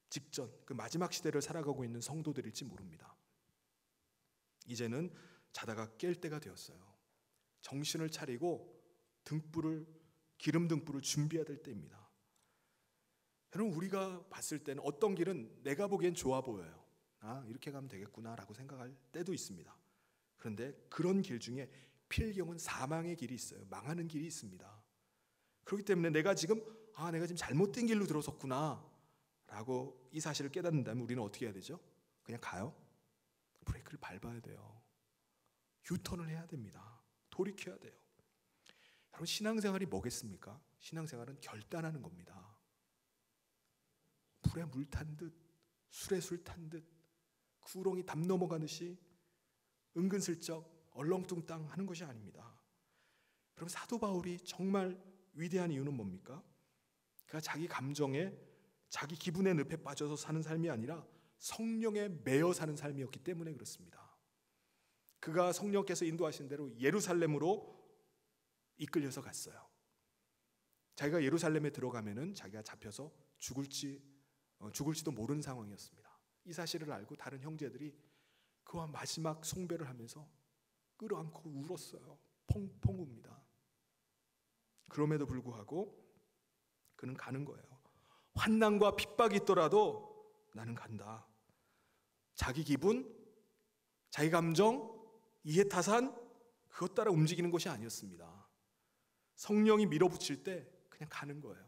직전, 그 마지막 시대를 살아가고 있는 성도들일지 모릅니다. 이제는 자다가 깰 때가 되었어요. 정신을 차리고 기름 등불을 준비해야 될 때입니다. 여러분, 우리가 봤을 때는 어떤 길은 내가 보기엔 좋아 보여요. 이렇게 가면 되겠구나라고 생각할 때도 있습니다. 그런데 그런 길 중에 필경은 사망의 길이 있어요. 망하는 길이 있습니다. 그렇기 때문에 내가 지금 잘못된 길로 들어섰구나 라고 이 사실을 깨닫는다면 우리는 어떻게 해야 되죠? 그냥 가요? 브레이크를 밟아야 돼요. 유턴을 해야 됩니다. 돌이켜야 돼요. 여러분, 신앙생활이 뭐겠습니까? 신앙생활은 결단하는 겁니다. 불에 물 탄 듯, 술에 술 탄 듯, 구렁이 담 넘어가듯이 은근슬쩍 얼렁뚱땅 하는 것이 아닙니다. 그럼 사도 바울이 정말 위대한 이유는 뭡니까? 그가 자기 감정에, 자기 기분의 늪에 빠져서 사는 삶이 아니라 성령에 매여 사는 삶이었기 때문에 그렇습니다. 그가 성령께서 인도하신 대로 예루살렘으로 이끌려서 갔어요. 자기가 예루살렘에 들어가면은 자기가 잡혀서 죽을지도 모르는 상황이었습니다. 이 사실을 알고 다른 형제들이 그와 마지막 송배를 하면서 끌어안고 울었어요. 펑펑 웁니다. 그럼에도 불구하고 그는 가는 거예요. 환난과 핍박이 있더라도 나는 간다. 자기 기분, 자기 감정, 이해타산, 그것 따라 움직이는 것이 아니었습니다. 성령이 밀어붙일 때 그냥 가는 거예요.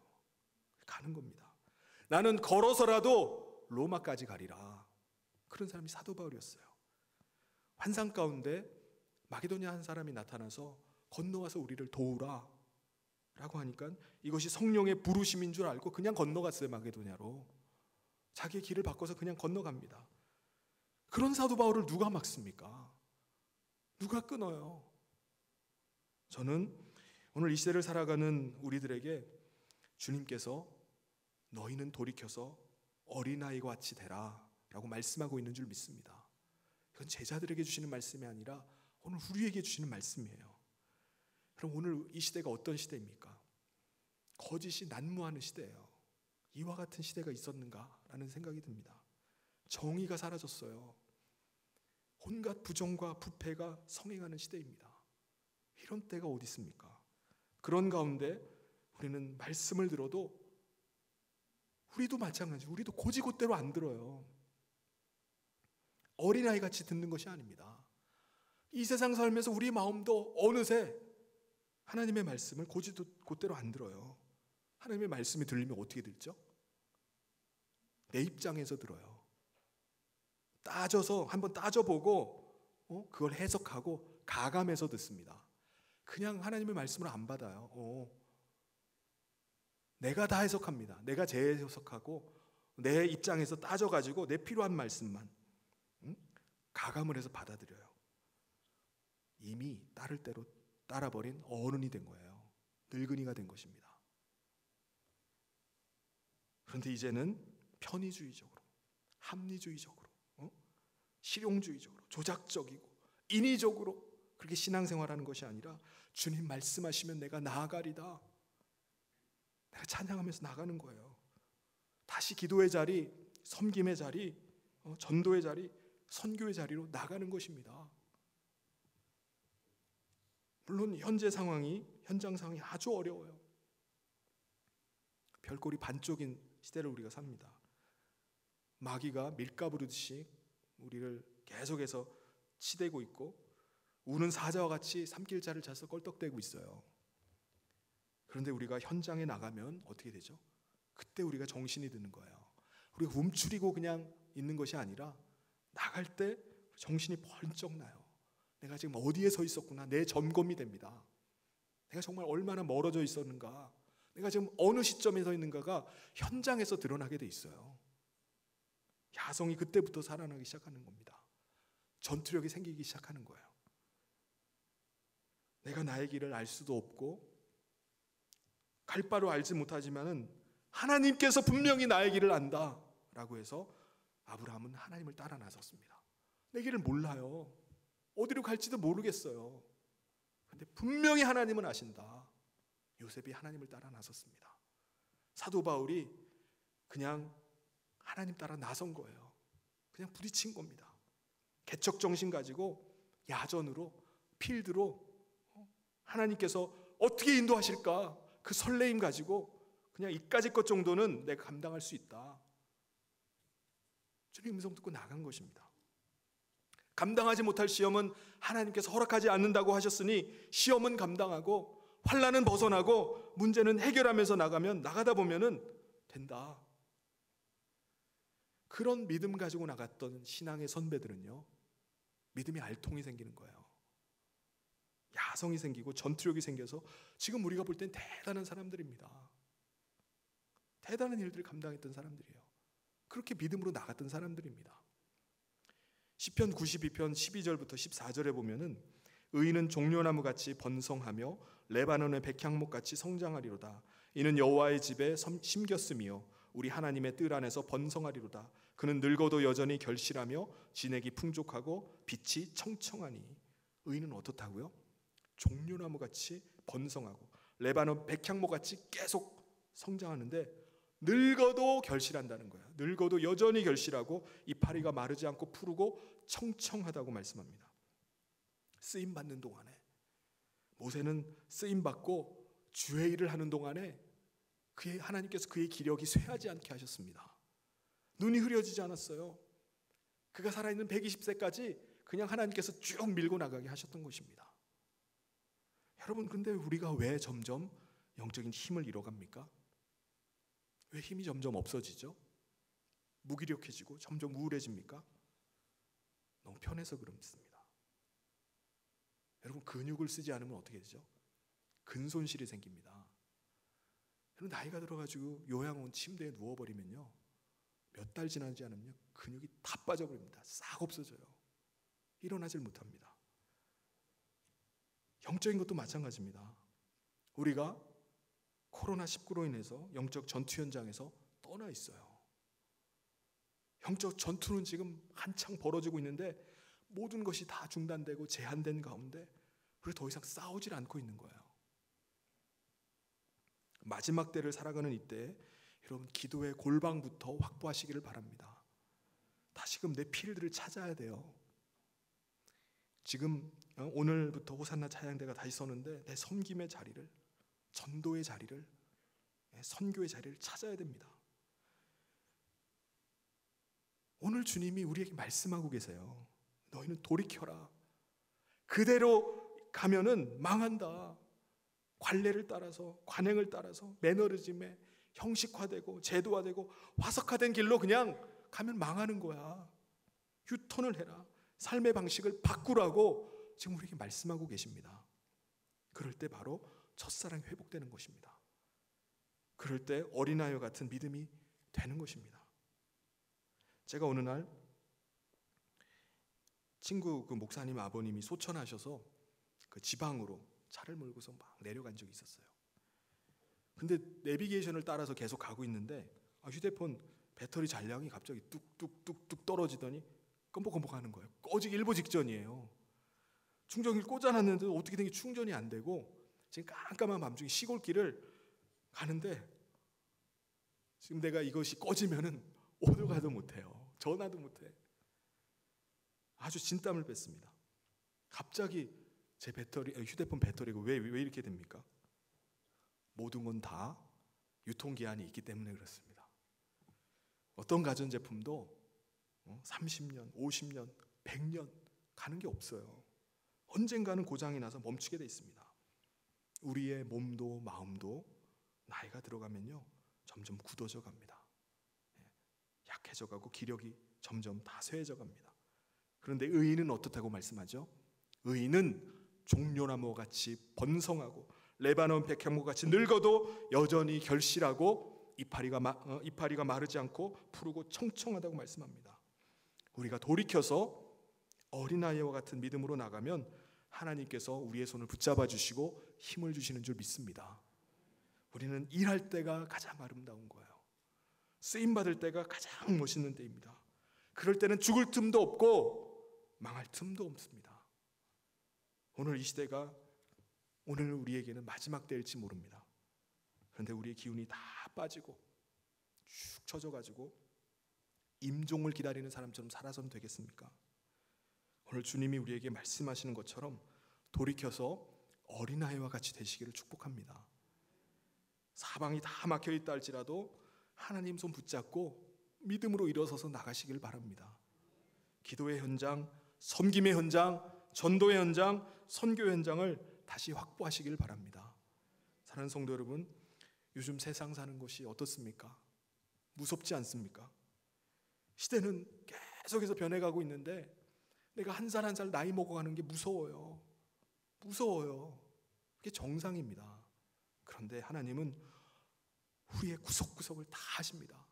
가는 겁니다. 나는 걸어서라도 로마까지 가리라. 그런 사람이 사도 바울이었어요. 환상 가운데 마게도냐 한 사람이 나타나서 건너와서 우리를 도우라 라고 하니까 이것이 성령의 부르심인 줄 알고 그냥 건너갔어요. 마게도냐로. 자기의 길을 바꿔서 그냥 건너갑니다. 그런 사도 바울을 누가 막습니까? 누가 끊어요? 저는 오늘 이 시대를 살아가는 우리들에게 주님께서 너희는 돌이켜서 어린아이와 같이 되라 라고 말씀하고 있는 줄 믿습니다. 이건 제자들에게 주시는 말씀이 아니라 오늘 우리에게 주시는 말씀이에요. 그럼 오늘 이 시대가 어떤 시대입니까? 거짓이 난무하는 시대예요. 이와 같은 시대가 있었는가라는 생각이 듭니다. 정의가 사라졌어요. 온갖 부정과 부패가 성행하는 시대입니다. 이런 때가 어디 있습니까? 그런 가운데 우리는 말씀을 들어도 우리도 마찬가지, 우리도 고지곳대로 안 들어요. 어린아이같이 듣는 것이 아닙니다. 이 세상 살면서 우리 마음도 어느새 하나님의 말씀을 고지곳대로 안 들어요. 하나님의 말씀이 들리면 어떻게 들죠? 내 입장에서 들어요. 한번 따져보고 그걸 해석하고 가감해서 듣습니다. 그냥 하나님의 말씀을 안 받아요. 내가 다 해석합니다. 내가 재해석하고 내 입장에서 따져가지고 내 필요한 말씀만 가감을 해서 받아들여요. 이미 따를 대로 따라버린 어른이 된 거예요. 늙은이가 된 것입니다. 그런데 이제는 편의주의적으로, 합리주의적으로, 실용주의적으로, 조작적이고 인위적으로 그렇게 신앙생활하는 것이 아니라 주님 말씀하시면 내가 나아가리다. 내가 찬양하면서 나가는 거예요. 다시 기도의 자리, 섬김의 자리, 전도의 자리, 선교의 자리로 나가는 것입니다. 물론 현장 상황이 아주 어려워요. 별꼴이 반쪽인 시대를 우리가 삽니다. 마귀가 밀가부르듯이 우리를 계속해서 치대고 있고 우는 사자와 같이 삼킬자를 차서 껄떡대고 있어요. 그런데 우리가 현장에 나가면 어떻게 되죠? 그때 우리가 정신이 드는 거예요. 우리가 움츠리고 그냥 있는 것이 아니라 나갈 때 정신이 번쩍 나요. 내가 지금 어디에 서 있었구나. 내 점검이 됩니다. 내가 정말 얼마나 멀어져 있었는가, 내가 지금 어느 시점에 서 있는가가 현장에서 드러나게 돼 있어요. 야성이 그때부터 살아나기 시작하는 겁니다. 전투력이 생기기 시작하는 거예요. 내가 나의 길을 알 수도 없고 갈 바로 알지 못하지만은 하나님께서 분명히 나의 길을 안다 라고 해서 아브라함은 하나님을 따라 나섰습니다. 내 길을 몰라요. 어디로 갈지도 모르겠어요. 근데 분명히 하나님은 아신다. 요셉이 하나님을 따라 나섰습니다. 사도 바울이 그냥 하나님 따라 나선 거예요. 그냥 부딪힌 겁니다. 개척 정신 가지고 야전으로, 필드로 하나님께서 어떻게 인도하실까 그 설레임 가지고 그냥 이까짓 것 정도는 내가 감당할 수 있다. 주님 음성 듣고 나간 것입니다. 감당하지 못할 시험은 하나님께서 허락하지 않는다고 하셨으니 시험은 감당하고 환난은 벗어나고 문제는 해결하면서 나가다 보면은 된다. 그런 믿음 가지고 나갔던 신앙의 선배들은요, 믿음이 알통이 생기는 거예요. 야성이 생기고 전투력이 생겨서 지금 우리가 볼 땐 대단한 사람들입니다. 대단한 일들을 감당했던 사람들이에요. 그렇게 믿음으로 나갔던 사람들입니다. 시편 92편 12절부터 14절에 보면은 의인은 종려나무같이 번성하며 레바논의 백향목같이 성장하리로다. 이는 여호와의 집에 심겼으며 우리 하나님의 뜰 안에서 번성하리로다. 그는 늙어도 여전히 결실하며 진액이 풍족하고 빛이 청청하니. 의인은 어떻다고요? 종려나무같이 번성하고 레바논 백향목같이 계속 성장하는데 늙어도 결실한다는 거예요. 늙어도 여전히 결실하고 이파리가 마르지 않고 푸르고 청청하다고 말씀합니다. 쓰임받는 동안에, 모세는 쓰임받고 주의 일을 하는 동안에 하나님께서 그의 기력이 쇠하지 않게 하셨습니다. 눈이 흐려지지 않았어요. 그가 살아있는 120세까지 그냥 하나님께서 쭉 밀고 나가게 하셨던 것입니다. 여러분, 근데 우리가 왜 점점 영적인 힘을 잃어갑니까? 왜 힘이 점점 없어지죠? 무기력해지고 점점 우울해집니까? 너무 편해서 그렇습니다. 여러분, 근육을 쓰지 않으면 어떻게 되죠? 근손실이 생깁니다. 여러분, 나이가 들어가지고 요양원 침대에 누워버리면요, 몇 달 지나지 않으면 근육이 다 빠져버립니다. 싹 없어져요. 일어나질 못합니다. 영적인 것도 마찬가지입니다. 우리가 코로나19로 인해서 영적 전투 현장에서 떠나 있어요. 영적 전투는 지금 한창 벌어지고 있는데 모든 것이 다 중단되고 제한된 가운데 우리 더 이상 싸우질 않고 있는 거예요. 마지막 때를 살아가는 이때 여러분, 기도의 골방부터 확보하시기를 바랍니다. 다시금 내 필드를 찾아야 돼요. 지금 오늘부터 호산나 찬양대가 다시 서는데 내 섬김의 자리를, 전도의 자리를, 선교의 자리를 찾아야 됩니다. 오늘 주님이 우리에게 말씀하고 계세요. 너희는 돌이켜라. 그대로 가면은 망한다. 관례를 따라서, 관행을 따라서 매너리즘에 형식화되고 제도화되고 화석화된 길로 그냥 가면 망하는 거야. 유턴을 해라. 삶의 방식을 바꾸라고 지금 우리에게 말씀하고 계십니다. 그럴 때 바로 첫사랑이 회복되는 것입니다. 그럴 때 어린아이와 같은 믿음이 되는 것입니다. 제가 어느 날 친구 그 목사님 아버님이 소천하셔서 그 지방으로 차를 몰고서 막 내려간 적이 있었어요. 근데 내비게이션을 따라서 계속 가고 있는데 휴대폰 배터리 잔량이 갑자기 뚝뚝뚝뚝 떨어지더니 껌뻑껌뻑 하는 거예요. 꺼지기 일보 직전이에요. 충전기를 꽂아놨는데도 어떻게 된 게 충전이 안 되고 지금 깜깜한 밤중에 시골길을 가는데 지금 내가 이것이 꺼지면은 오늘 가도 못해요. 전화도 못해. 아주 진땀을 뺐습니다. 갑자기 제 휴대폰 배터리가 왜 이렇게 됩니까? 모든 건 다 유통기한이 있기 때문에 그렇습니다. 어떤 가전제품도 30년, 50년, 100년 가는 게 없어요. 언젠가는 고장이 나서 멈추게 돼 있습니다. 우리의 몸도 마음도 나이가 들어가면요 점점 굳어져 갑니다. 약해져 가고 기력이 점점 다 쇠해져 갑니다. 그런데 의인은 어떻다고 말씀하죠? 의인은 종려나무와 같이 번성하고 레바논 백향목과 같이 늙어도 여전히 결실하고 이파리가 마르지 않고 푸르고 청청하다고 말씀합니다. 우리가 돌이켜서 어린아이와 같은 믿음으로 나가면 하나님께서 우리의 손을 붙잡아 주시고 힘을 주시는 줄 믿습니다. 우리는 일할 때가 가장 아름다운 거예요. 쓰임받을 때가 가장 멋있는 때입니다. 그럴 때는 죽을 틈도 없고 망할 틈도 없습니다. 오늘 이 시대가 오늘 우리에게는 마지막 때일지 모릅니다. 그런데 우리의 기운이 다 빠지고 축 처져가지고 임종을 기다리는 사람처럼 살아서는 되겠습니까? 오늘 주님이 우리에게 말씀하시는 것처럼 돌이켜서 어린아이와 같이 되시기를 축복합니다. 사방이 다 막혀있다 할지라도 하나님 손 붙잡고 믿음으로 일어서서 나가시길 바랍니다. 기도의 현장, 섬김의 현장, 전도의 현장, 선교의 현장을 다시 확보하시길 바랍니다. 사랑하는 성도 여러분, 요즘 세상 사는 것이 어떻습니까? 무섭지 않습니까? 시대는 계속해서 변해가고 있는데 내가 한 살 한 살 나이 먹어가는 게 무서워요. 그게 정상입니다. 그런데 하나님은 우리의 구석구석을 다 아십니다.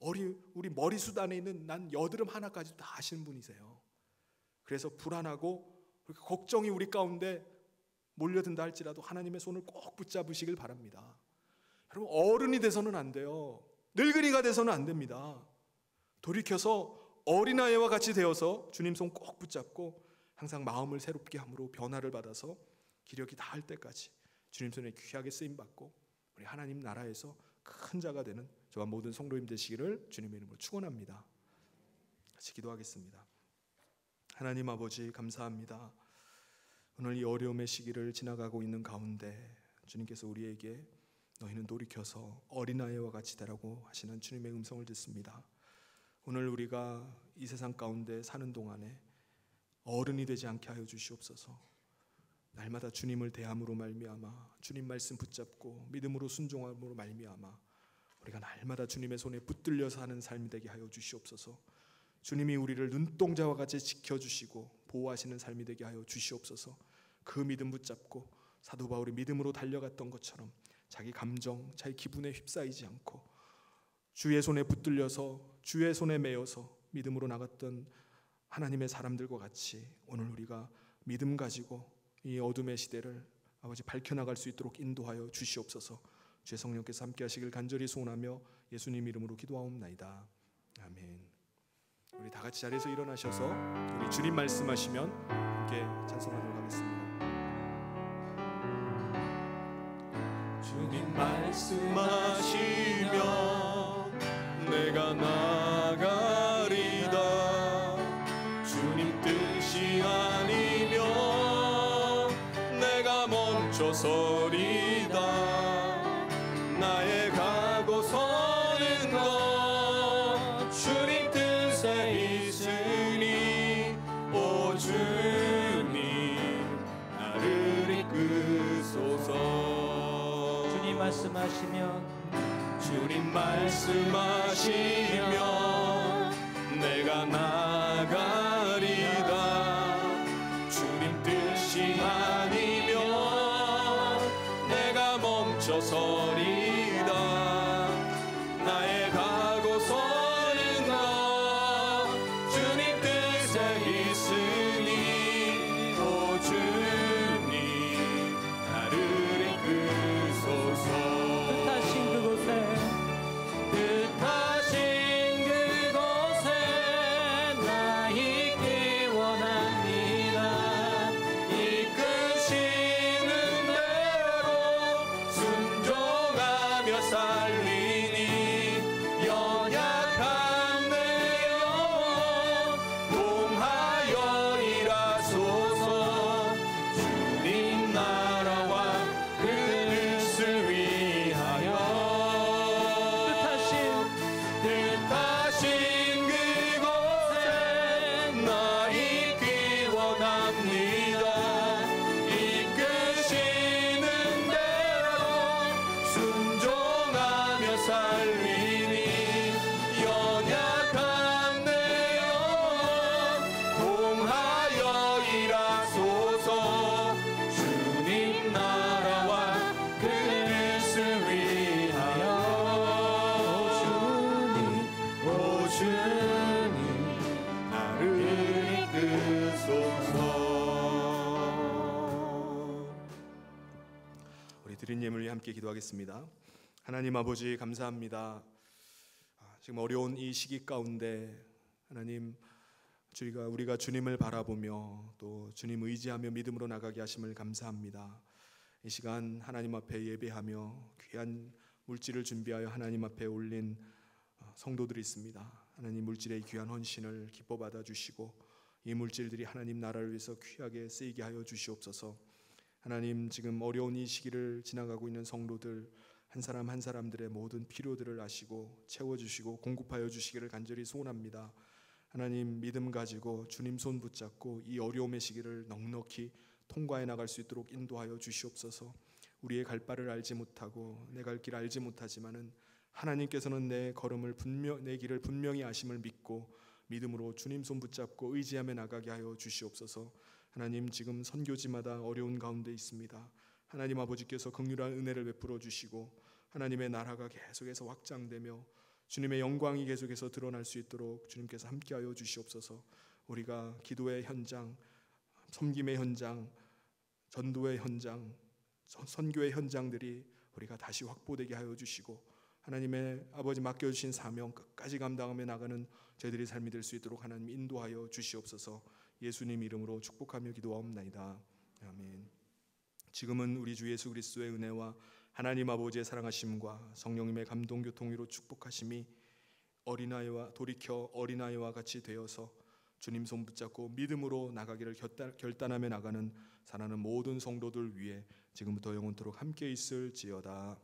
우리 머리숱 안에 있는 난 여드름 하나까지 다 아시는 분이세요. 그래서 불안하고 걱정이 우리 가운데 몰려든다 할지라도 하나님의 손을 꼭 붙잡으시길 바랍니다. 여러분, 어른이 돼서는 안 돼요. 늙은이가 돼서는 안 됩니다. 돌이켜서 어린아이와 같이 되어서 주님 손 꼭 붙잡고 항상 마음을 새롭게 함으로 변화를 받아서 기력이 다할 때까지 주님 손에 귀하게 쓰임받고 우리 하나님 나라에서 큰 자가 되는 저와 모든 성도님 되시기를 주님의 이름으로 축원합니다. 같이 기도하겠습니다. 하나님 아버지, 감사합니다. 오늘 이 어려움의 시기를 지나가고 있는 가운데 주님께서 우리에게 너희는 돌이켜서 어린아이와 같이 되라고 하시는 주님의 음성을 듣습니다. 오늘 우리가 이 세상 가운데 사는 동안에 어른이 되지 않게 하여 주시옵소서. 날마다 주님을 대함으로 말미암아 주님 말씀 붙잡고 믿음으로 순종함으로 말미암아 우리가 날마다 주님의 손에 붙들려 사는 삶이 되게 하여 주시옵소서. 주님이 우리를 눈동자와 같이 지켜주시고 보호하시는 삶이 되게 하여 주시옵소서. 그 믿음 붙잡고 사도 바울이 믿음으로 달려갔던 것처럼 자기 감정, 자기 기분에 휩싸이지 않고 주의 손에 붙들려서 주의 손에 매여서 믿음으로 나갔던 하나님의 사람들과 같이 오늘 우리가 믿음 가지고 이 어둠의 시대를 아버지 밝혀나갈 수 있도록 인도하여 주시옵소서. 주의 성령께서 함께 하시길 간절히 소원하며 예수님 이름으로 기도하옵나이다. 아멘. 우리 다 같이 자리에서 일어나셔서 우리 주님 말씀하시면 함께 찬송하도록 하겠습니다. 주님 말씀하시면 내가 나가리다. 주님 뜻이 아니면 내가 멈춰서리다. 나의 가고 서는 것 주님 뜻에 있으니 오 주님 나를 이끄소서. 주님 말씀하시면 내가 나가리다. 주님 뜻이 아니면 내가 멈춰서리다. 나의 가고 서는 것 주님 뜻에 있으니 오 주님 나를 이끄소서. 뜻하신 그곳에 뜻하신 기도하겠습니다. 하나님 아버지 감사합니다. 지금 어려운 이 시기 가운데 하나님 우리가 주님을 바라보며 또 주님 의지하며 믿음으로 나가게 하심을 감사합니다. 이 시간 하나님 앞에 예배하며 귀한 물질을 준비하여 하나님 앞에 올린 성도들이 있습니다. 하나님 물질의 귀한 헌신을 기뻐 받아 주시고 이 물질들이 하나님 나라를 위해서 귀하게 쓰이게 하여 주시옵소서. 하나님 지금 어려운 이 시기를 지나가고 있는 성도들 한 사람 한 사람들의 모든 필요들을 아시고 채워주시고 공급하여 주시기를 간절히 소원합니다. 하나님 믿음 가지고 주님 손 붙잡고 이 어려움의 시기를 넉넉히 통과해 나갈 수 있도록 인도하여 주시옵소서. 우리의 갈 바를 알지 못하고 내 갈 길을 알지 못하지만은 하나님께서는 내 길을 분명히 아심을 믿고 믿음으로 주님 손 붙잡고 의지하며 나가게 하여 주시옵소서. 하나님 지금 선교지마다 어려운 가운데 있습니다. 하나님 아버지께서 긍휼한 은혜를 베풀어 주시고 하나님의 나라가 계속해서 확장되며 주님의 영광이 계속해서 드러날 수 있도록 주님께서 함께하여 주시옵소서. 우리가 기도의 현장, 섬김의 현장, 전도의 현장, 선교의 현장들이 우리가 다시 확보되게 하여 주시고 하나님의 아버지 맡겨주신 사명 끝까지 감당하며 나가는 저희들의 삶이 될 수 있도록 하나님 인도하여 주시옵소서. 예수님 이름으로 축복하며 기도하옵나이다. 아멘. 지금은 우리 주 예수 그리스도의 은혜와 하나님 아버지의 사랑하심과 성령님의 감동 교통위로 축복하심이 돌이켜 어린아이와 같이 되어서 주님 손 붙잡고 믿음으로 나가기를 결단하며 나가는 사랑하는 모든 성도들 위해 지금부터 영원토록 함께 있을지어다.